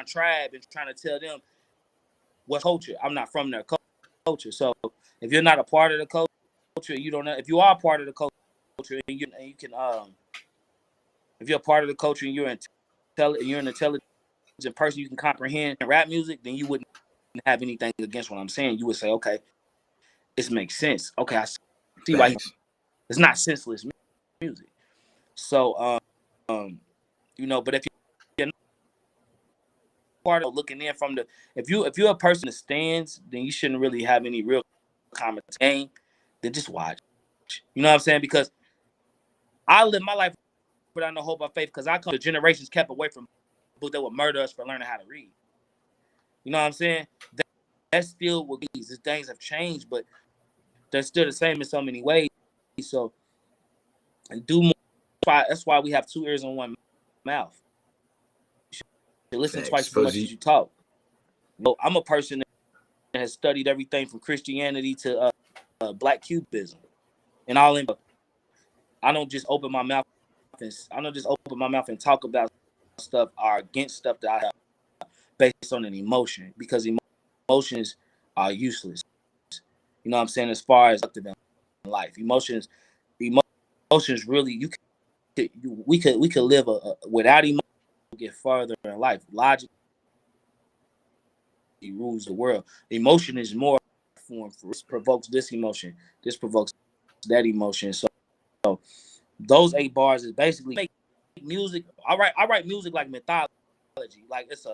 tribe and trying to tell them what culture. I'm not from their culture. So if you're not a part of the culture, you don't know. If you are a part of the culture, and you can if you're a part of the culture and you're an intelligent person, you can comprehend rap music, then you wouldn't have anything against what I'm saying. You would say, okay, this makes sense. Okay, I see why it's not senseless music. So you know, but if you're not part of looking in from the, if you're a person that stands, then you shouldn't really have any real comment. Then just watch. You know what I'm saying? Because I live my life without no hope or faith, because I come to generations kept away from people that would murder us for learning how to read. You know what I'm saying? That's still what these things have changed, but they're still the same in so many ways. So, and do more. That's why we have 2 ears and 1 mouth. You should listen twice as much as you talk. You know, I'm a person that has studied everything from Christianity to Black Cubism, and all in. I don't just open my mouth and talk about stuff or against stuff that I have based on an emotion, because emotions are useless. You know what I'm saying? As far as in life, emotions really, we could live without emotion, get further in life. Logic rules the world. Emotion is more form. This provokes this emotion. This provokes that emotion. So those 8 bars is basically make music. I write music like mythology. Like it's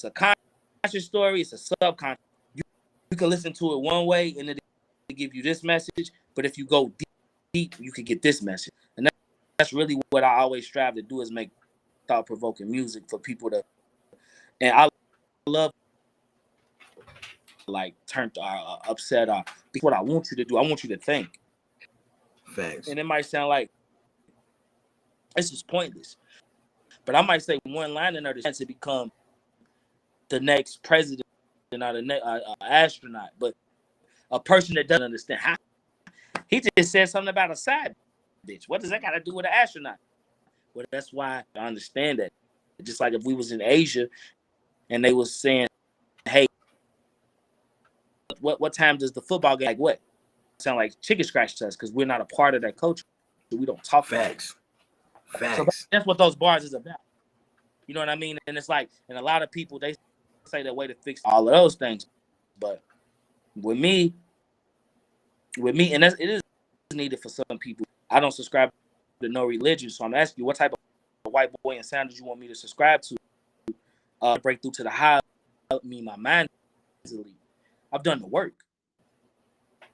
a conscious story. It's a subconscious. You can listen to it one way and it give you this message, but if you go deep, you can get this message. And that's really what I always strive to do, is make thought-provoking music for people to. And I love like turned or upset or what I want you to do. I want you to think. Facts. And it might sound like this is pointless, But I might say one line in there to become the next president or the next astronaut. But a person that doesn't understand how he just said something about a side bitch. What does that got to do with an astronaut? Well, that's why I understand that. Just like if we was in Asia and they was saying, hey, what time does the football game like what? Sound like chicken scratch to us because we're not a part of that culture. So we don't talk. Facts. So that's what those bars is about. You know what I mean? And it's like, and a lot of people, they say the way to fix all of those things. But with me, and it is needed for some people. I don't subscribe to no religion. So I'm asking you, what type of white boy and sound did you want me to subscribe to? Break through to the high, help me, my mind. I've done the work.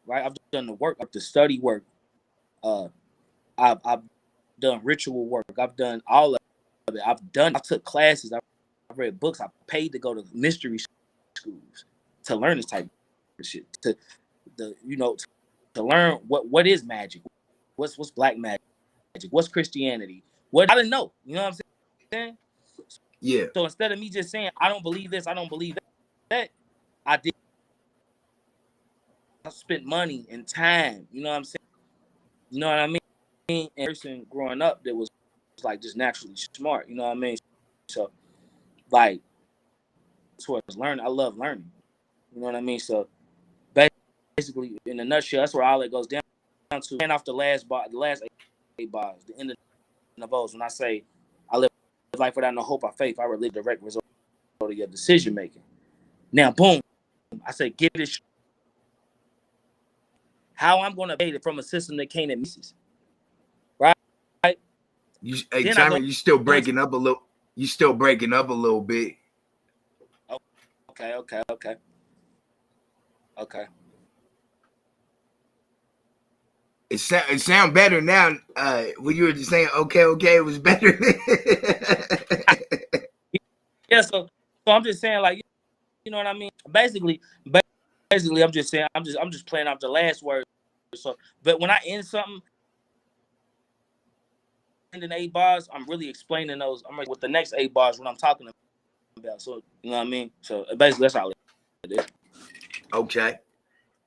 Right? I've done the work, the study work. I've done ritual work. I've done all of it. I took classes. I read books. I paid to go to mystery schools to learn this type of shit. To learn what is magic. What's black magic? What's Christianity? What I didn't know. You know what I'm saying? Yeah. So instead of me just saying I don't believe this, I don't believe that, I did. I spent money and time. You know what I'm saying? You know what I mean? And a person growing up that was like just naturally smart. You know what I mean? So like towards learning, I love learning. You know what I mean? So basically, in a nutshell, that's where all it goes down to. And off the last eight bars, the end of those. When I say I live life without no hope or faith, I relate direct result of your decision making. Now, boom, I say get it. How I'm gonna pay it from a system that can't admit this, right? You still breaking up a little. You still breaking up a little bit. Okay. It sound better now. When you were just saying okay, it was better. Yeah, so I'm just saying, like, you know what I mean? Basically, I'm just saying, I'm just playing off the last word. So, but when I end something, ending 8 bars, I'm really explaining those. I'm with the next 8 bars when I'm talking about. So, you know what I mean? So basically, that's all it is. Okay.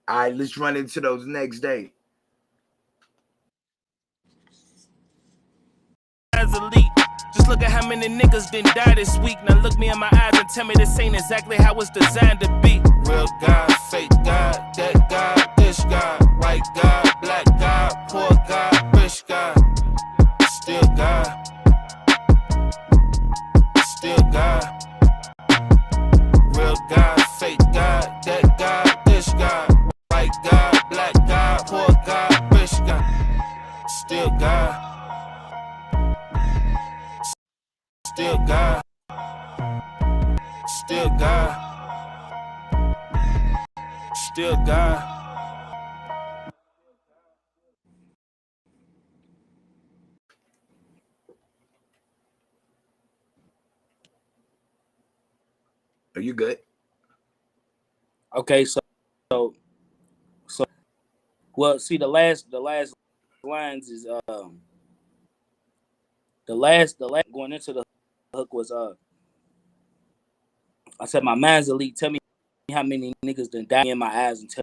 All right, let's run into those next day. As elite. Just look at how many niggas didn't die this week. Now look me in my eyes and tell me this ain't exactly how it's designed to be. Real God, fake God, that God, this God, white God, black God, poor God, rich God, still God, still God. Real God, fake God, that God, this God, white God, black God, poor God, rich God, still God. Still God. Still God. Still God. Are you good? Okay, so well, see, the last lines is the last going into the hook was I said my mind's elite. Tell me how many niggas done die in my eyes and tell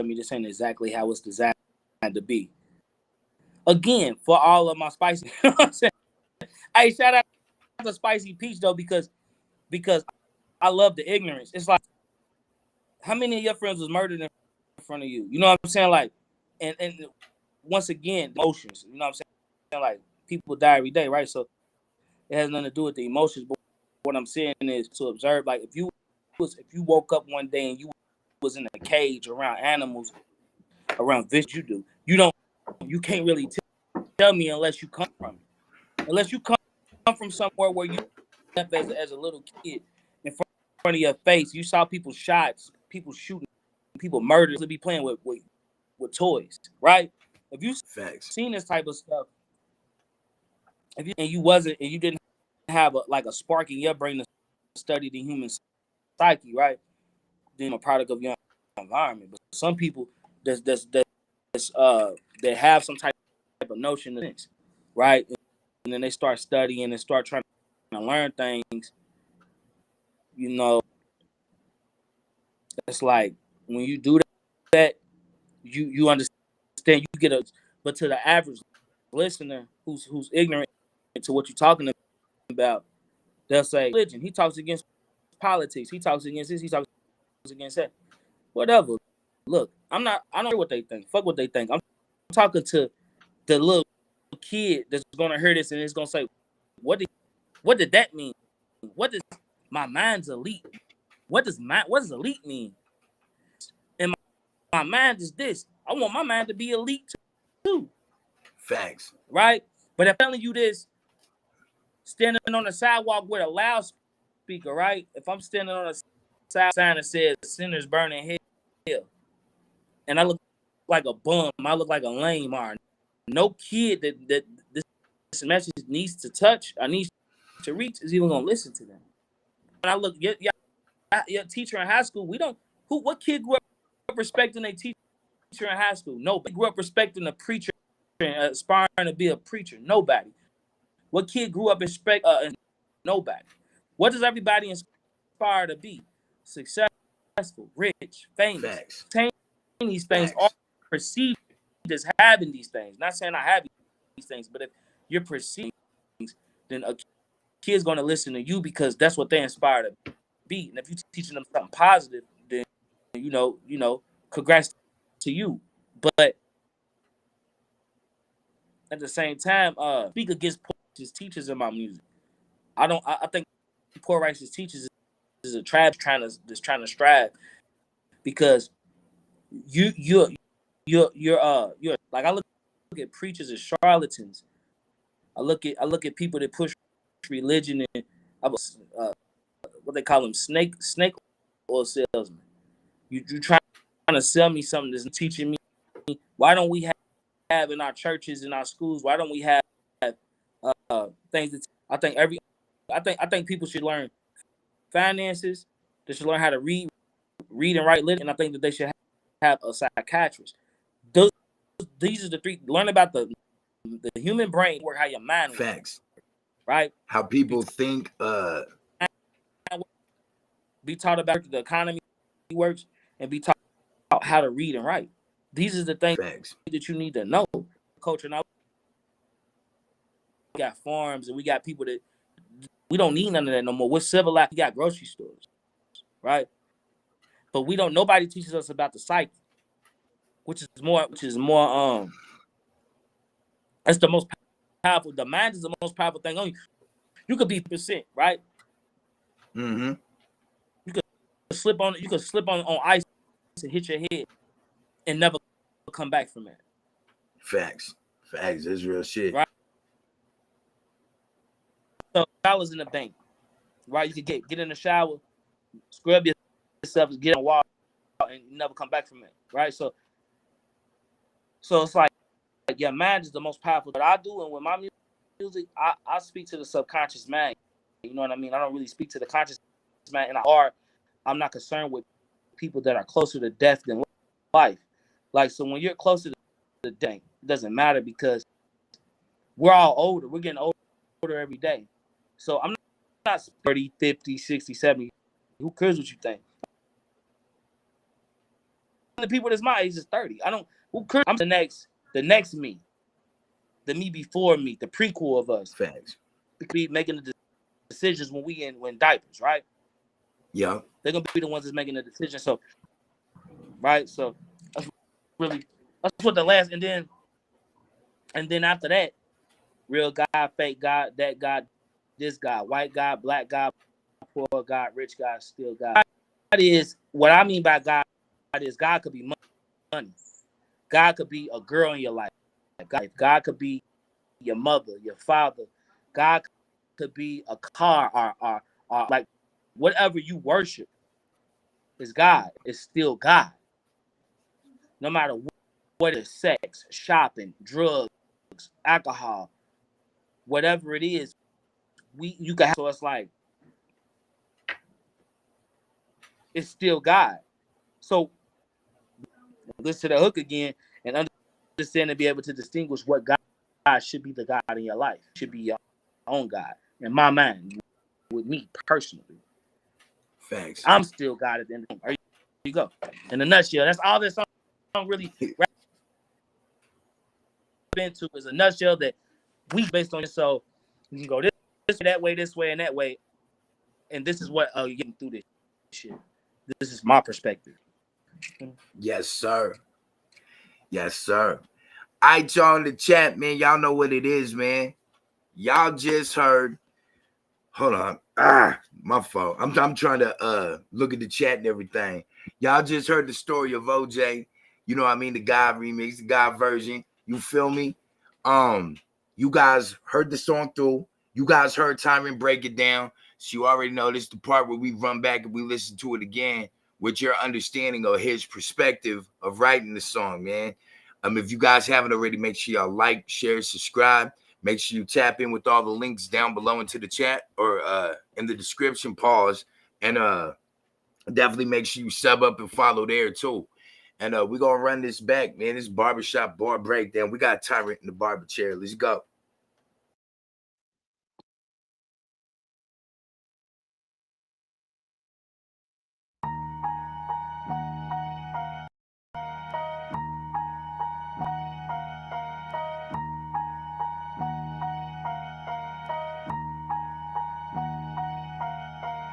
me this ain't exactly how it's designed to be. Again, for all of my spicy, you know what I'm saying? Hey, shout out to Spicy Peach though, because I love the ignorance. It's like, how many of your friends was murdered in front of you? You know what I'm saying? Like, and once again, emotions. You know what I'm saying? Like, people die every day, right? So it has nothing to do with the emotions. But what I'm saying is to observe. Like, if you woke up one day and you was in a cage around animals, around fish, you can't really tell me unless you come from it. Unless you come from somewhere where you as a little kid in front of your face, you saw people shots, people shooting, people murdered to be playing with toys, right? If you seen this type of stuff, and you didn't have a spark in your brain to study the human psyche, right? Then a product of your environment. But some people that have some type of notion of this, right? And then they start studying and start trying learn things, you know, it's like when you do that, you understand, you get a, but to the average listener who's ignorant to what you're talking about, they'll say religion. He talks against politics. He talks against this. He talks against that. Whatever. Look, I don't care what they think. Fuck what they think. I'm talking to the little kid that's gonna hear this and it's gonna say, what did that mean? What does my mind's elite? What does elite mean? And my mind is this. I want my mind to be elite too. Facts. Right? But I'm telling you this, standing on the sidewalk with a loudspeaker, right? If I'm standing on a sign that says sinners burn in hell, and I look like a bum, I look like a lame, or no kid that this message needs to touch, I need to reach, is even gonna listen to them. And I look, your teacher in high school, what kid grew up respecting a teacher in high school? Nobody grew up respecting a preacher and aspiring to be a preacher. Nobody. What kid grew up respect? Nobody. What does everybody aspire to be? Successful, rich, famous. Facts. These things are perceived as having these things. Not saying I have these things, but if you're perceiving things, then a kid's going to listen to you because that's what they inspire to be. And if you're teaching them something positive, then you know, congrats to you. But at the same time, speak against poor righteous teachers in my music. I think poor righteous teachers is a trap trying to strive, because you're like, I look at preachers as charlatans. I look at people that push religion and what they call them, snake oil salesmen. You trying to sell me something that's teaching me. Why don't we have in our churches, in our schools? Why don't we have things that I think people should learn finances. They should learn how to read and write lit, and I think that they should have a psychiatrist. These are the three. Learn about the human brain, work, how your mind works. Facts. Right? How people think. Be taught about the economy works, and be taught how to read and write. These are the things that you need to know. Culture. Now we got farms and we got people that we don't need none of that no more. We're civilized. We got grocery stores, right? But we don't. Nobody teaches us about the psyche, which is more. That's the most powerful. The mind is the most powerful thing on you. You could be %, right? Mm-hmm. You could slip on ice and hit your head and never come back from it. Facts. That's real shit. Right. So $1 in the bank, right? You could get in the shower, scrub yourself, get on the wall, and never come back from it, right? So it's like your mind is the most powerful. What I do, and with my music, I speak to the subconscious mind. You know what I mean? I don't really speak to the conscious mind, and I'm not concerned with people that are closer to death than life. Like, so when you're closer to death, it doesn't matter, because we're all older. We're getting older every day. So I'm not 30, 50, 60, 70. Who cares what you think? The people that's my age is 30. Who cares? I'm the next me. The me before me, the prequel of us. Facts. We could be making the decisions when we in diapers, right? Yeah. They're gonna be the ones that's making the decision. So, right? So that's what the last, and then after that, real God, fake God, that God, this God, white God, black God, poor God, rich God, still God. God is, what I mean by God is, God could be money. God could be a girl in your life. God could be your mother, your father. God could be a car, or like whatever you worship is God. It's still God. No matter what is, sex, shopping, drugs, alcohol, whatever it is, you can have. So it's like, it's still God. So listen to the hook again and understand and be able to distinguish what God should be. The God in your life should be your own God. In my mind, with me personally. Facts. I'm still God at the end of the day. There you go. In a nutshell, that's all this song really rap into is a nutshell that we based on it. So you can go this way, that way, and that way. And this is what you're getting through this shit. This is my perspective. Yes, sir. Yes, sir. All right, y'all in the chat, man. Y'all know what it is, man. Y'all just heard. Hold on. My fault. I'm trying to look at the chat and everything. Y'all just heard the story of OJ. You know what I mean? The God remix, the God version. You feel me? You guys heard the song through. You guys heard Tyrant break it down. So you already know this is the part where we run back and we listen to it again with your understanding of his perspective of writing the song, man. If you guys haven't already, make sure y'all like, share, subscribe. Make sure you tap in with all the links down below into the chat or in the description. Pause. And definitely make sure you sub up and follow there too. And we're going to run this back, man. This barbershop bar breakdown. We got Tyrant in the barber chair. Let's go.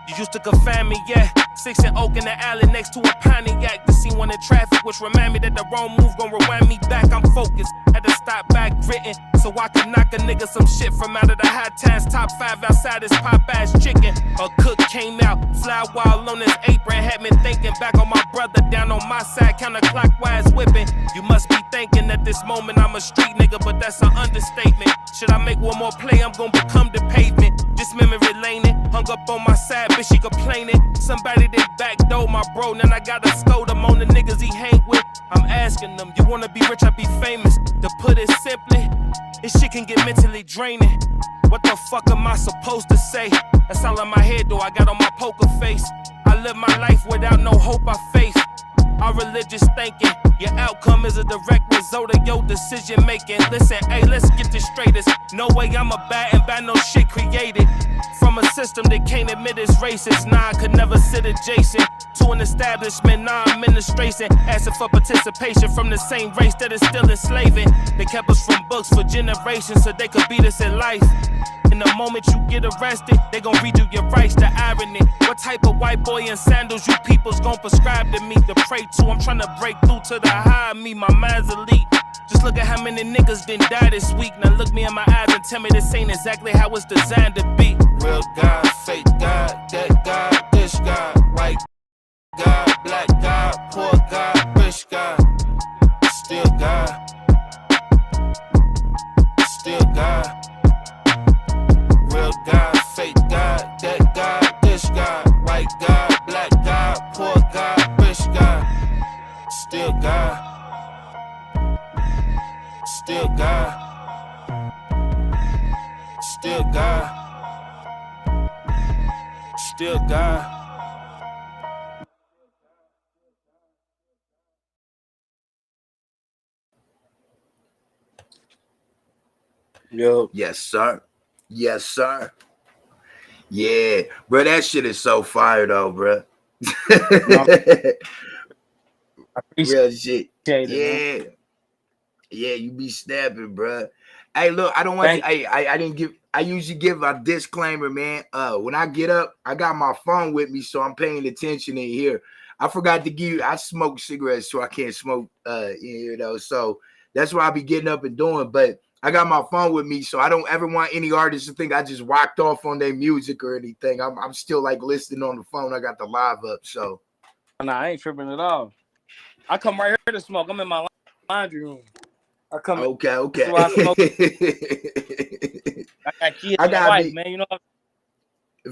You used to confine me, yeah. 6 and Oak in the alley next to a Pontiac. The scene one in traffic, which remind me that the wrong move gon' rewind me back. I'm focused, had to stop back gritting so I could knock a nigga some shit from out of the high times. Top 5 outside this Popeye's chicken. A cook came out, fly while on his apron. Had me thinking back on my brother down on my side, counterclockwise whipping. You must be thinking at this moment I'm a street nigga, but that's an understatement. Should I make one more play, I'm gon' become the pavement. Just memory laning, hung up on my side, bitch, she complaining. Somebody that backdoor my bro, then I gotta scold him on the niggas he hang with. I'm asking them, you wanna be rich, I be famous. To put it simply, this shit can get mentally draining. What the fuck am I supposed to say? That's all in my head though, I got on my poker face. I live my life without no hope or faith. Our religious thinking, your outcome is a direct result of your decision making. Listen, hey, let's get this straight. There's no way I'm a bad and by no shit created from a system that can't admit it's racist. Nah, I could never sit adjacent to an establishment, non-administration, asking for participation from the same race that is still enslaving. They kept us from books for generations so they could beat us in life. In the moment you get arrested, they gon' redo your rights, the irony. What type of white boy in sandals you peoples gon' prescribe to me to pray to? I'm tryna break through to the high of me, my mind's elite. Just look at how many niggas didn't die this week. Now look me in my eyes and tell me this ain't exactly how it's designed to be. Real God, fake God, that God, this God, white God, black God, poor God, rich God, still God, still God. Real God, fake God, that God, this God, white God, black God, poor God, rich God, still God, still God, still God, still God. Yo. Yes, sir. Yes, sir. Yeah, bro, that shit is so fire though, bro. I Real shit. appreciate it, Yeah. man. Yeah, you be snapping, bro. Hey, look, I don't want Thank to. Hey, I didn't give. I usually give a disclaimer, man. When I get up, I got my phone with me, so I'm paying attention in here. I forgot to give you. I smoke cigarettes, so I can't smoke in here though. So that's what I be getting up and doing. But I got my phone with me, so I don't ever want any artists to think I just walked off on their music or anything. I'm still like listening on the phone. I got the live up, so. Nah, I ain't tripping at all. I come right here to smoke. I'm in my laundry room. I come Okay. That's where I smoke. I got kids I and a gotta wife, be. man. You know,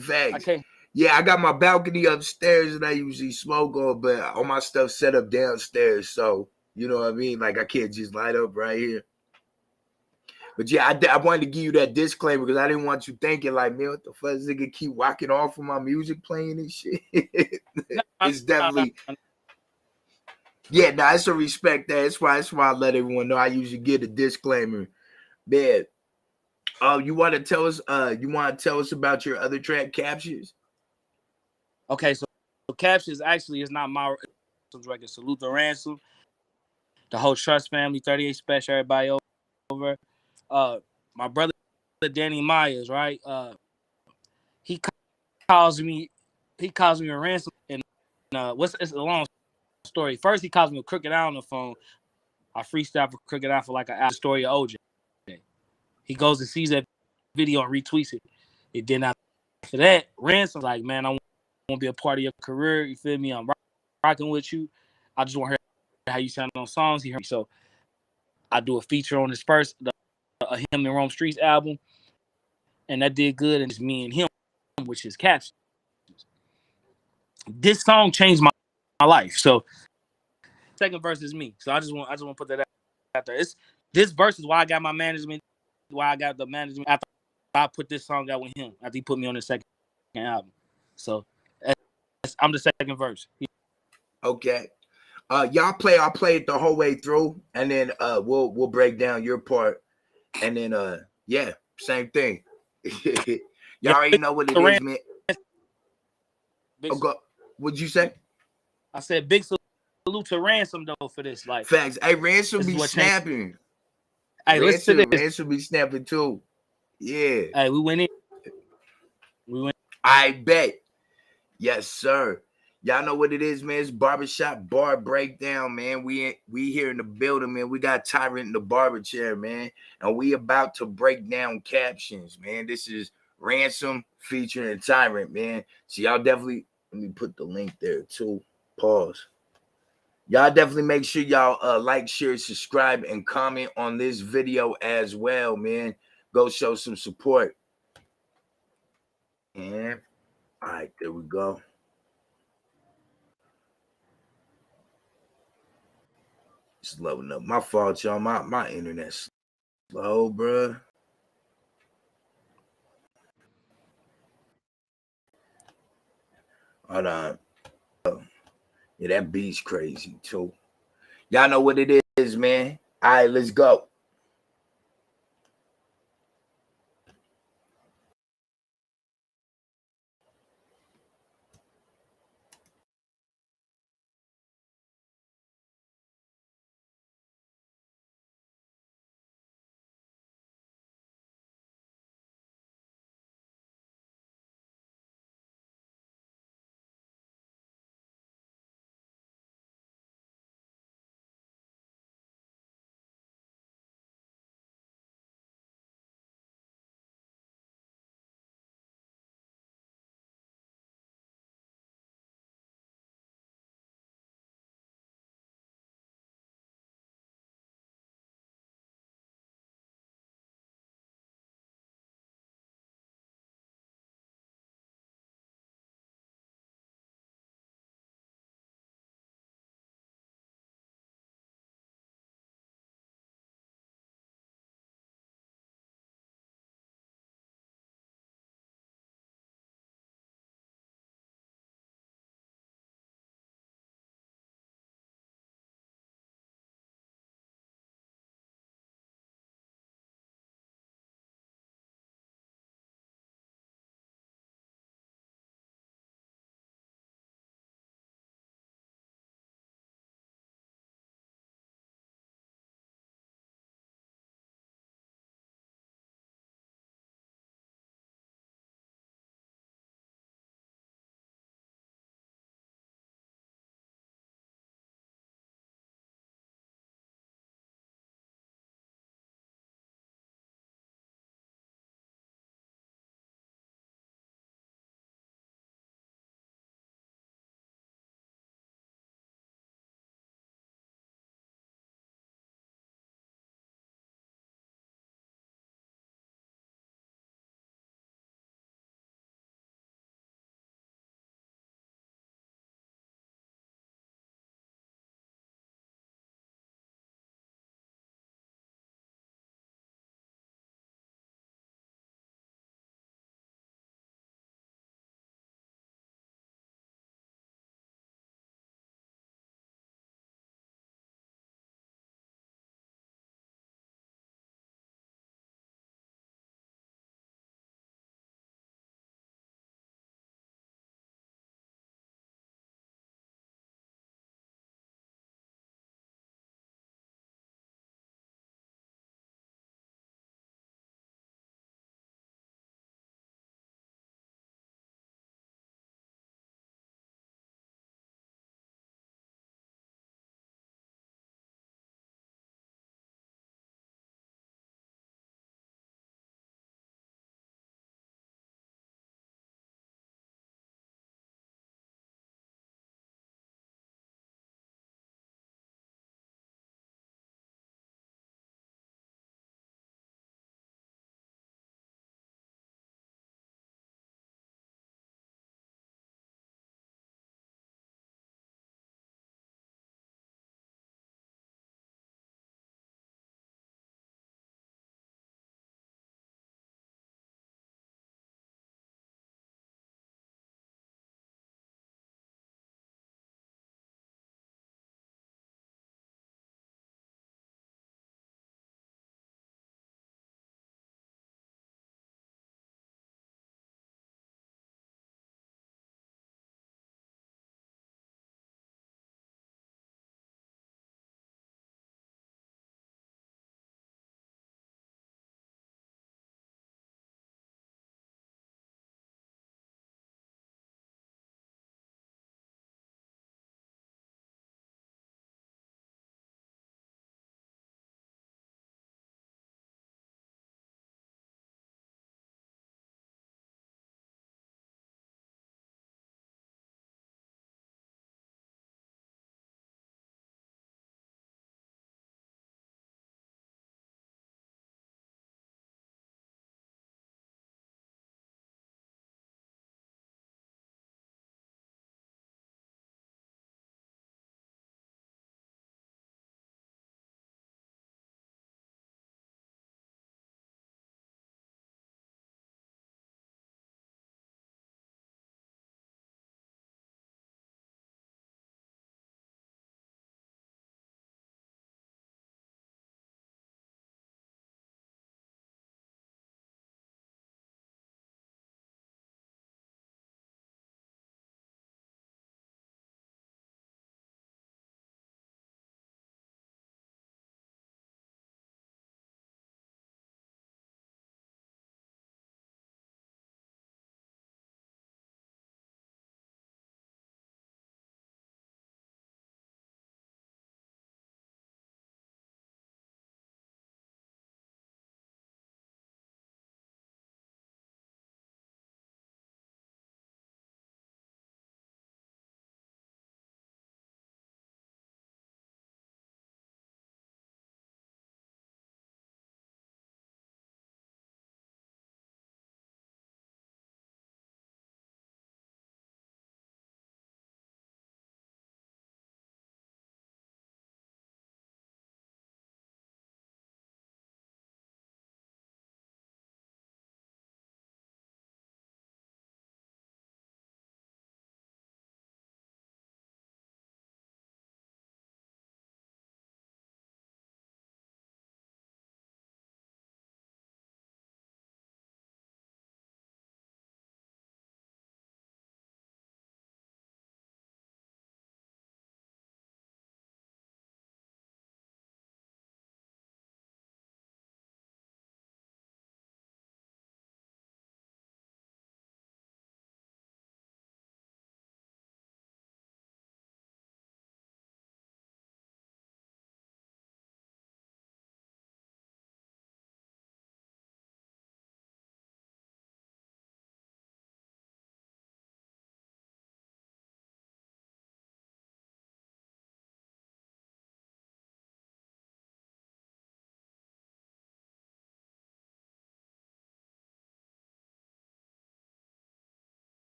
Facts. I can't. Yeah, I got my balcony upstairs that I usually smoke on, but all my stuff set up downstairs. So, you know what I mean? Like, I can't just light up right here. But yeah, I wanted to give you that disclaimer because I didn't want you thinking like, man, what the fuck is nigga keep walking off of my music playing and shit? It's definitely, yeah, no, it's a respect that. That's why I let everyone know I usually give a disclaimer. Man, Oh, you want to tell us? You want to tell us about your other track, Captions? Okay, so Captions actually is not my record. Salute the Ransom, the whole Trust family, 38 Special, everybody over. My brother Danny Myers, right? He calls me a Ransom, and it's a long story. First, he calls me a Crooked Eye on the phone. I freestyle for Crooked Eye for like an hour. Story of OJ. He goes and sees that video and retweets it. And then after that, Ransom's like, man, I want to be a part of your career. You feel me? I'm rocking with you. I just want to hear how you sound on songs. He heard me. So I do a feature on his first, Him and Rome Streets album. And that did good. And it's me and him, which is Captions. This song changed my life. So second verse is me. So I just want to put that out there. This verse is why I got my management, why I got the management after I put this song out with him, after he put me on the second album. So I'm the second verse. Okay. Y'all I'll play it the whole way through, and then we'll break down your part, and then yeah, same thing. Y'all Yeah, already know what it is, man. Big, What'd you say? I said big salute to Ransom though for this. Like Facts. Hey, Ransom be snapping. Hey, listen to this. Ransom be snapping too. Yeah. Hey, we went in. I bet. Yes, sir. Y'all know what it is, man. It's Barbershop Bar Breakdown, man. We here in the building, man. We got Tyrant in the barber chair, man. And we about to break down Captions, man. This is Ransom featuring Tyrant, man. So y'all definitely, let me put the link there too. Pause. Y'all definitely make sure y'all like, share, subscribe, and comment on this video as well, man. Go show some support. And all right, there we go. It's loading up. My fault, y'all. My internet's slow, bruh. Hold on. Yeah, that beat's crazy, too. Y'all know what it is, man. All right, let's go.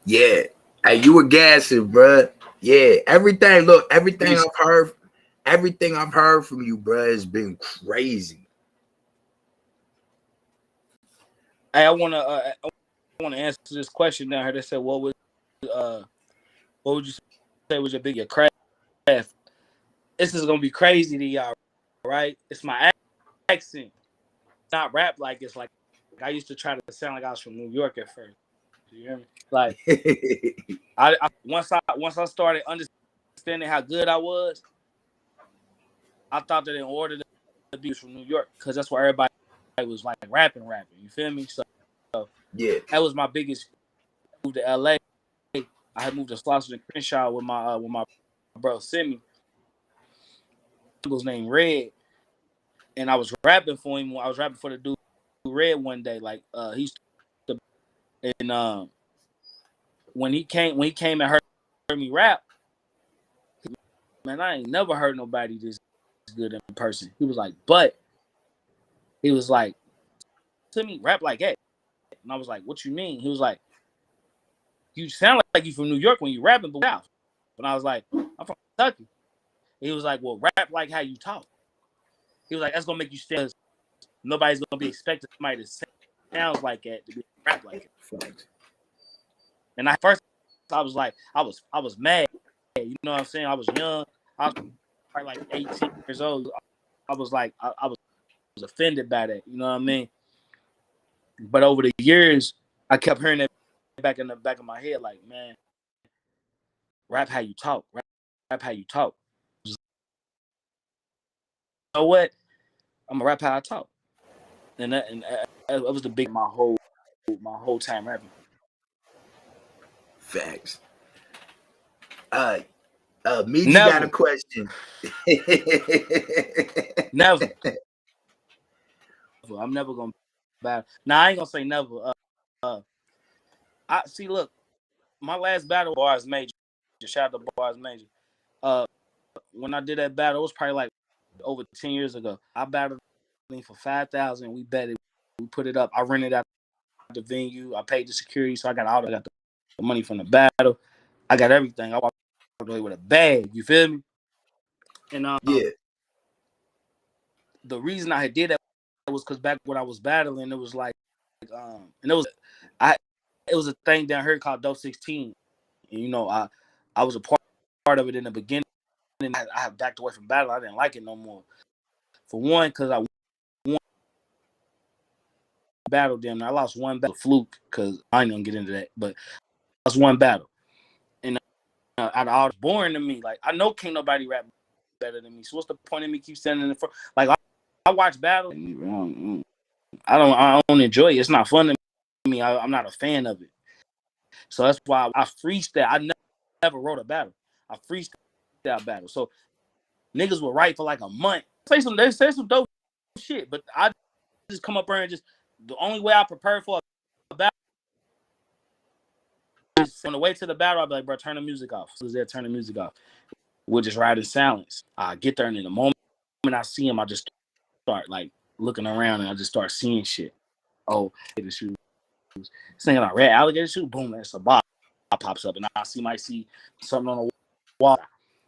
Yeah. Hey, you were gassing, bruh. Yeah. Everything. Look, everything I've heard from you, bruh, has been crazy. Hey, I wanna answer this question down here. They said, what would you say was your craft? This is gonna be crazy to y'all, right? It's my accent. It's not rap like it's like I used to try to sound like I was from New York at first. You hear me? Like I once I started understanding how good I was, I thought that in order to be from New York, because that's where everybody was like rapping. You feel me? So Yeah. that was my biggest move to LA. I had moved to Slauson and Crenshaw with my bro Simi. Was named Red, and I was rapping for him. I was rapping for the dude Red one day. Like he's and when he came and heard me rap, man, I ain't never heard nobody this good in person. He was like, to me, rap like that. And I was like, what you mean? He was like, you sound like you from New York when you rapping, but South. And I was like, I'm from Kentucky. He was like, well, rap like how you talk. He was like, that's gonna make you stand. Nobody's gonna be expecting somebody to sounds like that to be rap like it. And I was like, I was mad. You know what I'm saying? I was young. I was probably like 18 years old. I was like, I was offended by that. You know what I mean? But over the years, I kept hearing that back in the back of my head, like, man, rap how you talk. Rap how you talk. You know what? I'm gonna rap how I talk. And that was the big my whole time rapping. Facts. Meet you got a Never. question. Never. I'm never gonna battle. Now I ain't gonna say never. I see. Look, my last battle Bars Major. Shout out to Bars Major. When I did that battle, it was probably like over 10 years ago. I battled him for 5,000. We bet it. We put it up. I rented out the venue. I paid the security, so I got the money from the battle. I got everything. I walked away with a bag. You feel me? And Yeah. the reason I did that was because back when I was battling, it was like, and it was a thing down here called Dope 16. And, you know, I was a part of it in the beginning. And I backed away from battle. I didn't like it no more. For one, because I won battle them. I lost one battle fluke because I ain't gonna get into that. But I lost one battle, and out of all, it's boring to me. Like I know can't nobody rap better than me. So what's the point of me keep standing in front? Like I watch battle. I don't enjoy it. It's not fun to me. I'm not a fan of it. So that's why I freestyle. I never wrote a battle. I freestyle battle. So niggas will write for like a month. They say some dope shit, but I just come up there and just the only way I prepare for a battle is on the way to the battle. I'll be like, bro, turn the music off. So there, turn the music off. We'll just ride in silence. I get there and in the moment I see him, I just start like looking around and I just start seeing shit. Oh, the shoes. Singing on red alligator shoe, boom, that's a box pops up, and I might see something on the wall.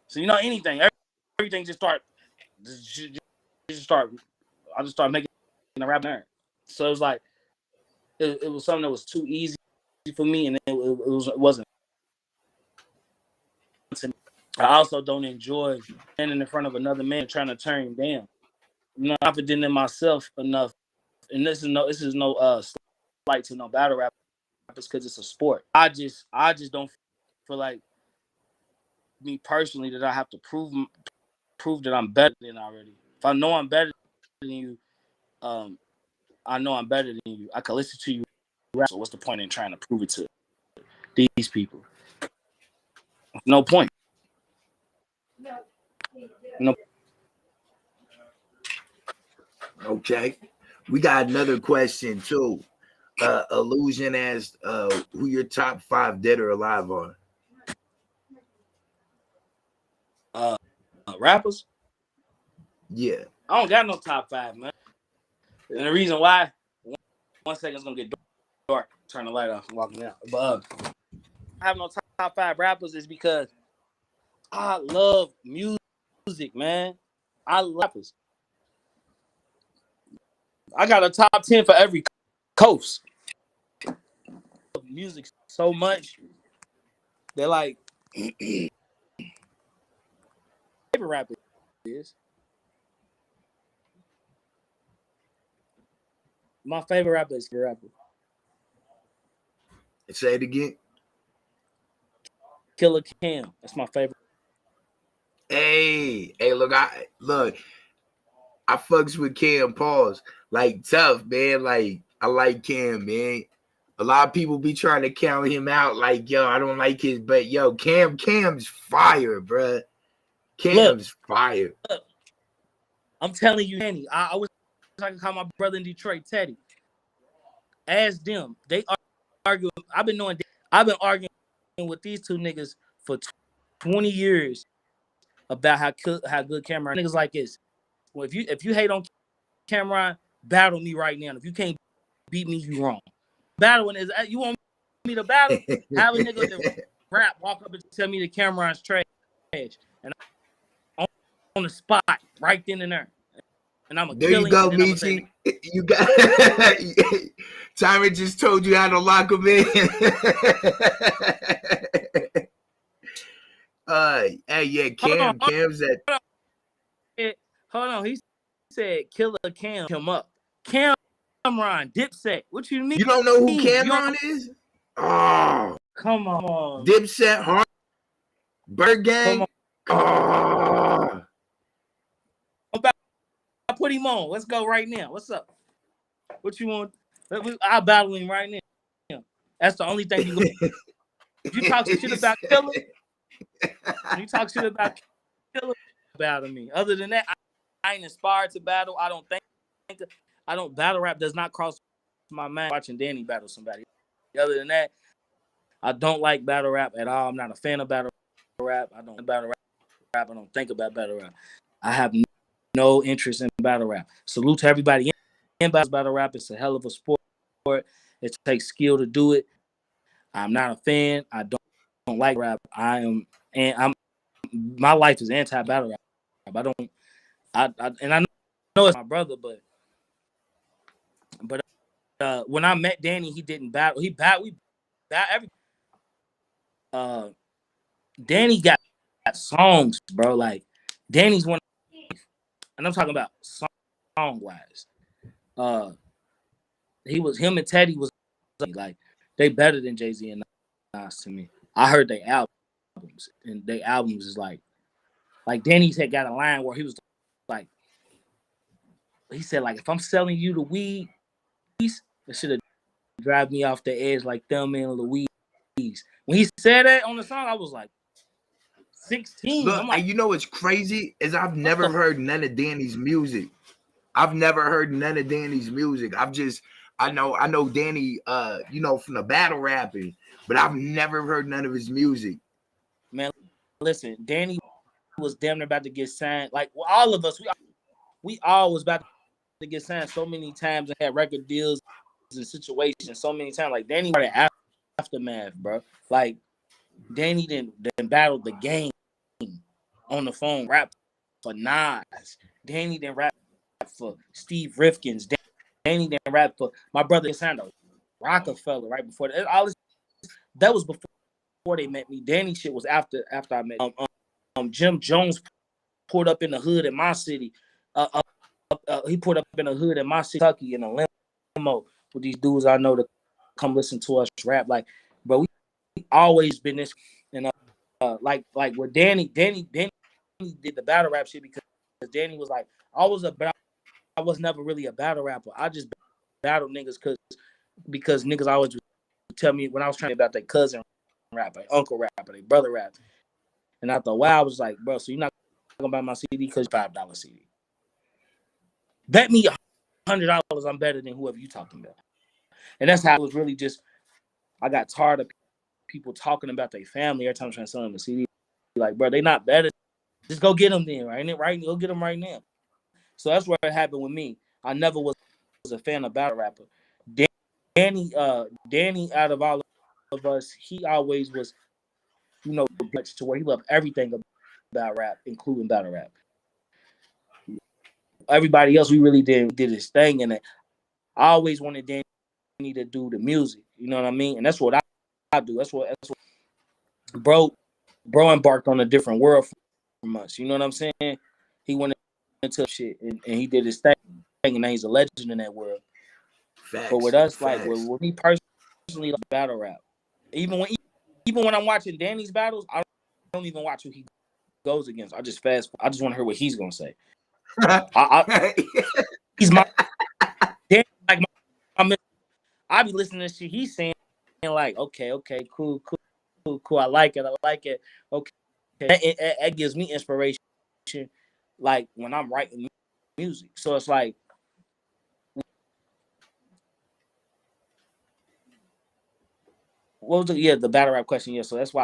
So you know anything, everything just start. I just start making a rap there. So it was like it was something that was too easy for me, and it wasn't. I also don't enjoy standing in front of another man trying to turn him down. I'm not confident in myself enough, and this is no slight to no battle rappers because it's a sport. I just don't feel like me personally that I have to prove that I'm better than already. If I know I'm better than you, I know I'm better than you. I can listen to you. So what's the point in trying to prove it to these people? No point. No. Okay. We got another question too. Illusion asked who your top 5 dead or alive are. Rappers? Yeah. I don't got no top 5, man. And the reason why, one second it's gonna get dark. Turn the light off. I'm walking out. But have no top 5 rappers is because I love music, man. I love rappers. I got a top 10 for every coast. I love music so much. They're like favorite rapper is. My favorite rapper is the rapper. Say it again. Killer Cam. That's my favorite. Hey, look, I fucks with Cam. Pause. Like tough, man. Like I like Cam, man. A lot of people be trying to count him out. Like, yo, I don't like his, but yo, Cam's fire, bruh. Cam's fire. Look, I'm telling you, Danny. I wish I could call my brother in Detroit, Teddy. Ask them. They argue. I've been arguing with these two niggas for 20 years about how good Cameron niggas like this. Well, if you hate on Cameron, battle me right now. If you can't beat me, you wrong. Battling is you want me to battle? Have a nigga that rap walk up and tell me that Cameron's trash, and on the spot right then and there. And I'm a there you go, Michi. You got Tyrant just told you how to lock him in. Hey, yeah, Cam's at. Hold on, he said Killer Cam him up. Cameron, Dipset. What you mean? You don't know who Cameron is? Oh, come on. Dipset, Hard, Bird Gang. Oh. I put him on. Let's go right now. What's up? What you want? I'll battle him right now. That's the only thing you go. If you talk shit about Killer, you talk shit about Killer, battle me. Other than that, I ain't inspired to battle. I don't battle rap does not cross my mind watching Danny battle somebody. Other than that, I don't like battle rap at all. I'm not a fan of battle rap. I don't battle rap. I don't think about battle rap. I have no interest in battle rap. Salute to everybody in battle rap. It's a hell of a sport. It takes skill to do it. I'm not a fan. I don't like rap. My life is anti-battle rap. I know it's my brother, but when I met Danny, he didn't battle. We battled every. Danny got songs, bro. Like Danny's one, and I'm talking about song wise. Him and Teddy was like they better than Jay-Z and Nas to me. I heard their albums, and their albums is like Danny's had got a line where he was like, he said like, if I'm selling you the weed, it should have drive me off the edge like Thelma and Louise. When he said that on the song, I was like 16. Look, I'm like, you know what's crazy is I've never heard none of Danny's music. I know Danny, from the battle rapping, but I've never heard none of his music. Man, listen, Danny was damn near about to get signed. Like all of us, we all was about to get signed so many times and had record deals and situations so many times. Like Danny started aftermath, bro. Like Danny didn't battle the game on the phone, rap for Nas. Danny didn't rap for Steve Rifkins. Danny didn't rap for my brother Sando Rockefeller right before that. That was before they met me. Danny shit was after I met Jim Jones pulled up in the hood in my city. He pulled up in the hood in my city, Kentucky, in a limo with these dudes I know to come listen to us rap. Like, bro, we always been this, and like with Danny did the battle rap shit because Danny was like, I was never really a battle rapper. I just battled niggas because niggas always would tell me when I was trying about their cousin rap, their uncle rap, their brother rap. And after a while, I was like, bro, so you're not gonna buy my CD because $5 CD. Bet me $100 I'm better than whoever you talking about. And that's how it was really just, I got tired of people talking about their family every time I'm trying to sell them a CD. Like, bro, they not better. Just go get them then, right? Go get them right now. So that's where it happened with me. I never was a fan of battle rapper. Danny out of all of us, he always was, you know, much to where he loved everything about rap, including battle rap. Everybody else, we really did his thing, and I always wanted Danny to do the music. You know what I mean? And that's what I do. That's what bro embarked on a different world from us. You know what I'm saying? He went into shit and he did his thing, and now he's a legend in that world. Facts. But with us, Facts. like with me personally, like battle rap. Even when I'm watching Danny's battles, I don't even watch who he goes against. I just fast. I just want to hear what he's gonna say. He's my Danny, like my I be listening to shit he's saying, like, okay, cool. I like it. Okay, it gives me inspiration, like when I'm writing music. So it's like, what was the battle rap question? Yeah, so that's why.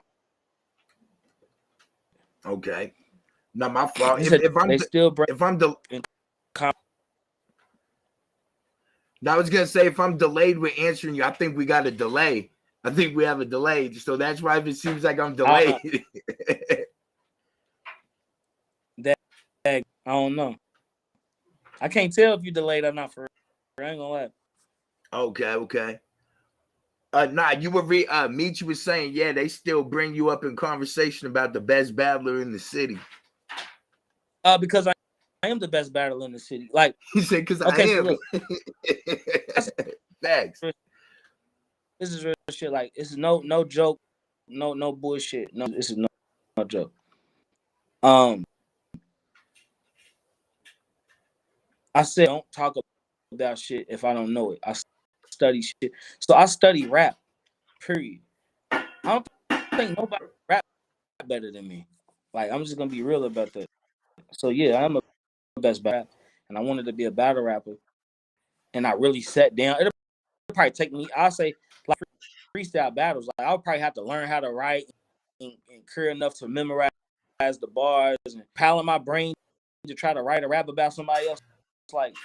Okay, not my fault. Now I was gonna say, if I'm delayed with answering you, I think we got a delay. I think we have a delay, so that's why if it seems like I'm delayed. I don't know. I can't tell if you delayed or not. For real. I ain't gonna lie. Okay. Nah, you were Meech was saying, yeah, they still bring you up in conversation about the best battler in the city. Because I am the best battler in the city. Like he said, because I am. So look, Thanks. This is real shit. Like it's no joke, no bullshit. No, this is no joke. I said don't talk about shit if I don't know it. I study shit. So I study rap. Period. I don't think nobody rap better than me. Like I'm just gonna be real about that. So yeah, I'm a best battle, and I wanted to be a battle rapper, and I really sat down. It'll probably take me. I'll say like freestyle battles. Like I'll probably have to learn how to write and clear enough to memorize the bars and pile in my brain to try to write a rap about somebody else. It's like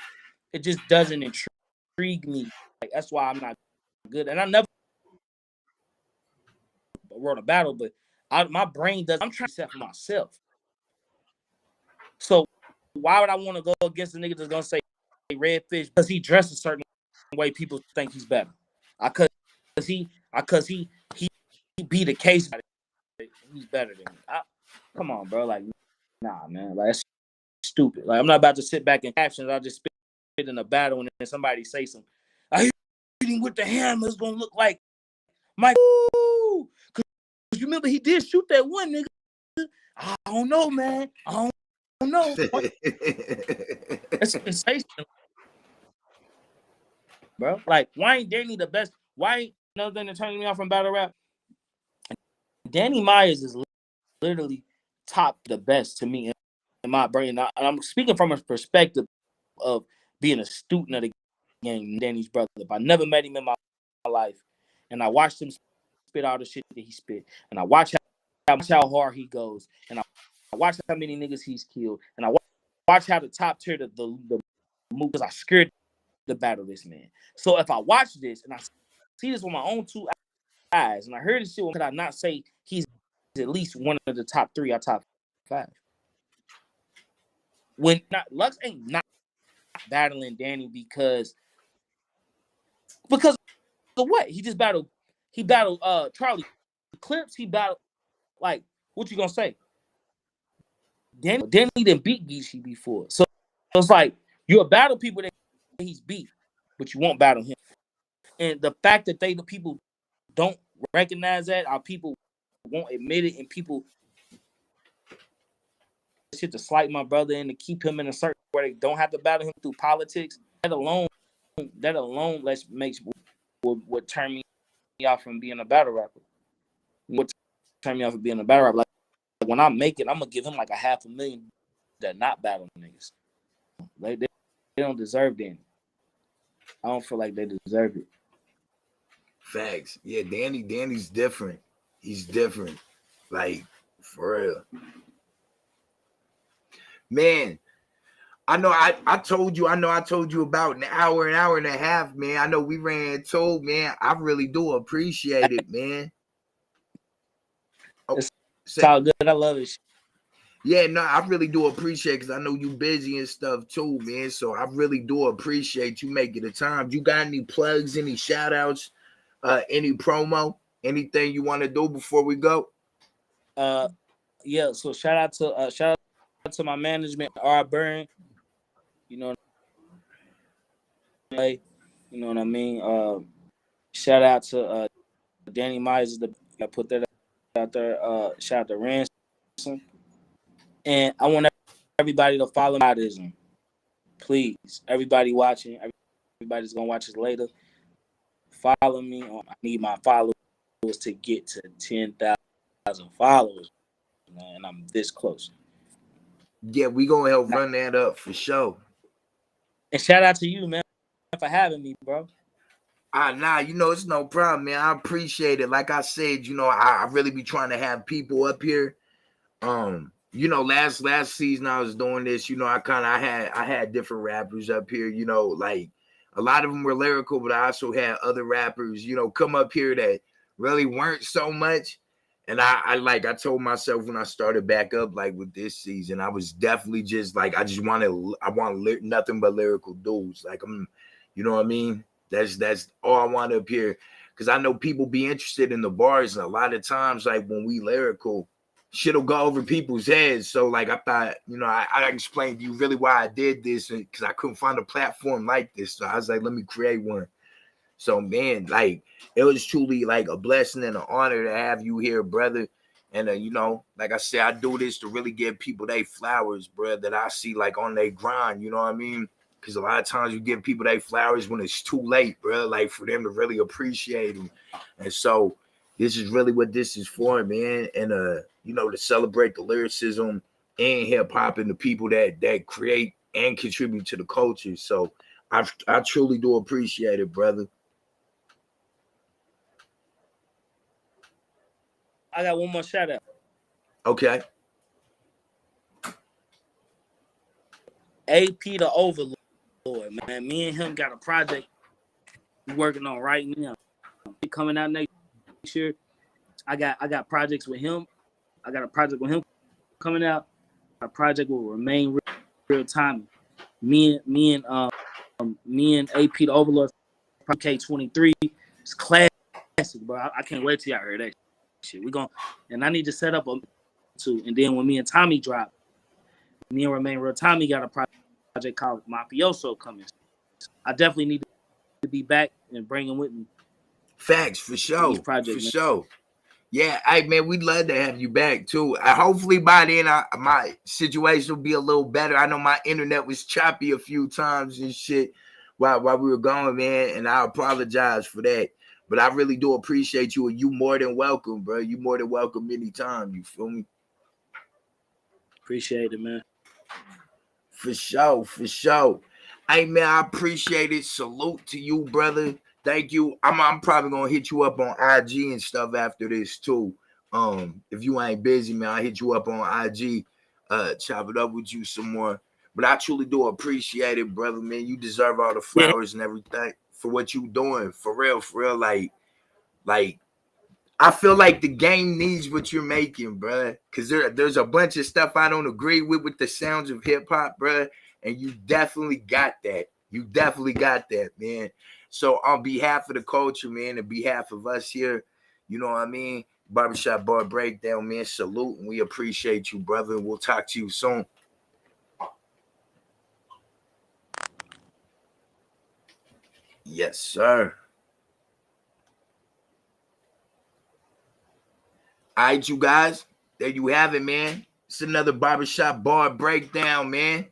it just doesn't intrigue me. Like that's why I'm not good. And I never wrote a battle, but my brain does. I'm trying to set for myself. So why would I want to go against a nigga that's gonna say Redfish because he dressed a certain way? People think he's better. Because he beat a case. He's better than me. Come on, bro. Like, nah, man. Like, that's stupid. Like, I'm not about to sit back in captions. I'll just spit in a battle and then somebody say something. I hit him with the hammer. It's gonna look like Mike. Because you remember he did shoot that one nigga. I don't know, man. I don't know. That's sensational, bro. Like, why ain't Danny the best? Why ain't another thing that turning me off from battle rap? Danny Myers is literally top the best to me in my brain. And I'm speaking from a perspective of being a student of the game, Danny's brother. I never met him in my life, and I watched him spit all the shit that he spit, and I watch how hard he goes, and I watch how many niggas he's killed, and I watch how the top tier the move, because I scared to battle this man. So if I watch this and I see this with my own two eyes, and I heard this shit, could I not say he's at least one of the top 3 or top 5? When Lux ain't not battling Danny because of what? He just battled. He battled Charlie Clips. He battled, like, what you gonna say? Danny didn't beat Geechee before, so it's like you'll battle people that he's beat, but you won't battle him. And the fact that the people don't recognize that, our people won't admit it, and people shit to slight my brother and to keep him in a certain where they don't have to battle him through politics. That alone makes what turn me off from being a battle rapper. What turn me off from being a battle rapper? Like when I make it, I'm gonna give him like $500,000 that not battle niggas. Like they don't deserve Danny. I don't feel like they deserve it. Facts. Yeah, Danny's different. He's different. Like, for real. Man, I know I told you about an hour and a half, man. I know we ran told, man. I really do appreciate it, man. Oh, It's all good. I love it. Yeah, no, I really do appreciate it because I know you busy and stuff too, man. So I really do appreciate you making the time. You got any plugs, any shout outs, any promo, anything you want to do before we go? Yeah, so shout out to my management, R. Burn. You know what I mean? Shout out to Danny Myers, that put that out there. Shout out to Ransom. And I want everybody to follow Modism. Please. Everybody watching, everybody's gonna watch this later. Follow me. I need my followers to get to 10,000 followers, man, and I'm this close. Yeah, we gonna help run that up for sure. And shout out to you, man, for having me, bro. Nah, it's no problem, man. I appreciate it. Like I said, I really be trying to have people up here. Last season I was doing this, I had different rappers up here, like a lot of them were lyrical, but I also had other rappers, come up here that really weren't so much. And I told myself when I started back up, like with this season, I was definitely just like, I want nothing but lyrical dudes. Like you know what I mean? That's all I want up here. Cause I know people be interested in the bars. And a lot of times, like when we lyrical, shit'll go over people's heads. So like I thought, I explained to you really why I did this, because I couldn't find a platform like this. So I was like, let me create one. So man, like it was truly like a blessing and an honor to have you here, brother. And like I said, I do this to really give people they flowers, bro, that I see like on their grind. You know what I mean? Because a lot of times you give people they flowers when it's too late, bro. Like for them to really appreciate them. And so this is really what this is for, man. And to celebrate the lyricism and hip hop and the people that create and contribute to the culture. So I truly do appreciate it, brother. I got one more shout out. Okay. AP the Overlord, man. Me and him got a project we're working on right now. Coming out next year. I got projects with him. I got a project with him coming out. A project will remain real time. Me and AP the Overlord, K23. It's classic, bro. I can't wait till y'all hear that shit. And I need to set up two. And then when me and Tommy drop, me and Remain Real Tommy got a project called Mafioso coming. I definitely need to be back and bring him with me. Facts, for sure. Sure. Yeah, hey man, we'd love to have you back too. Hopefully by then my situation will be a little better. I know my internet was choppy a few times and shit while we were going, man, and I apologize for that. But I really do appreciate you, and you more than welcome, bro. You more than welcome anytime. You feel me? Appreciate it, man. For sure. Hey man, I appreciate it. Salute to you, brother. Thank you. I'm probably gonna hit you up on IG and stuff after this too. If you ain't busy, man, I'll hit you up on IG, chop it up with you some more. But I truly do appreciate it, brother, man. You deserve all the flowers and everything for what you doing. For real. Like I feel like the game needs what you're making, bro. Cause there's a bunch of stuff I don't agree with the sounds of hip hop, bro. And you definitely got that. Man. So on behalf of the culture, man, and behalf of us here, you know what I mean? Barbershop Bar Breakdown, man, salute. And we appreciate you, brother. We'll talk to you soon. Yes, sir. All right, you guys. There you have it, man. It's another Barbershop Bar Breakdown, man.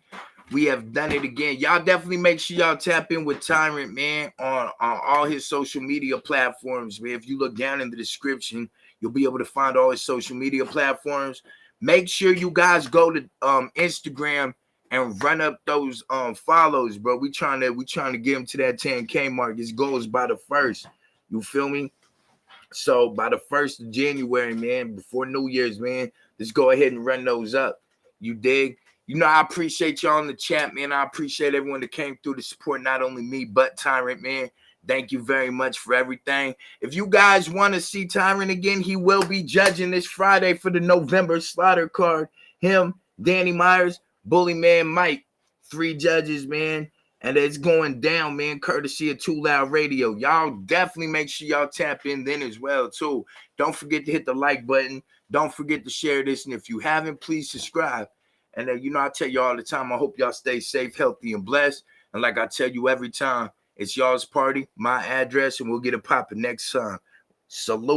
We have done it again. Y'all definitely make sure y'all tap in with Tyrant, man, on all his social media platforms, man. If you look down in the description, you'll be able to find all his social media platforms. Make sure you guys go to Instagram and run up those follows, bro. We trying to get him to that 10K mark. His goal is by the 1st. You feel me? So by the 1st of January, man, before New Year's, man, let's go ahead and run those up. You dig? You know, I appreciate y'all in the chat, man. I appreciate everyone that came through to support not only me, but Tyrant, man. Thank you very much for everything. If you guys want to see Tyrant again, he will be judging this Friday for the November slaughter card. Him, Danny Myers, Bully Man Mike. 3 judges, man. And it's going down, man, courtesy of Too Loud Radio. Y'all definitely make sure y'all tap in then as well, too. Don't forget to hit the like button. Don't forget to share this. And if you haven't, please subscribe. And you know, I tell you all the time, I hope y'all stay safe, healthy, and blessed. And like I tell you every time, it's y'all's party, my address, and we'll get it popping next time. Salute.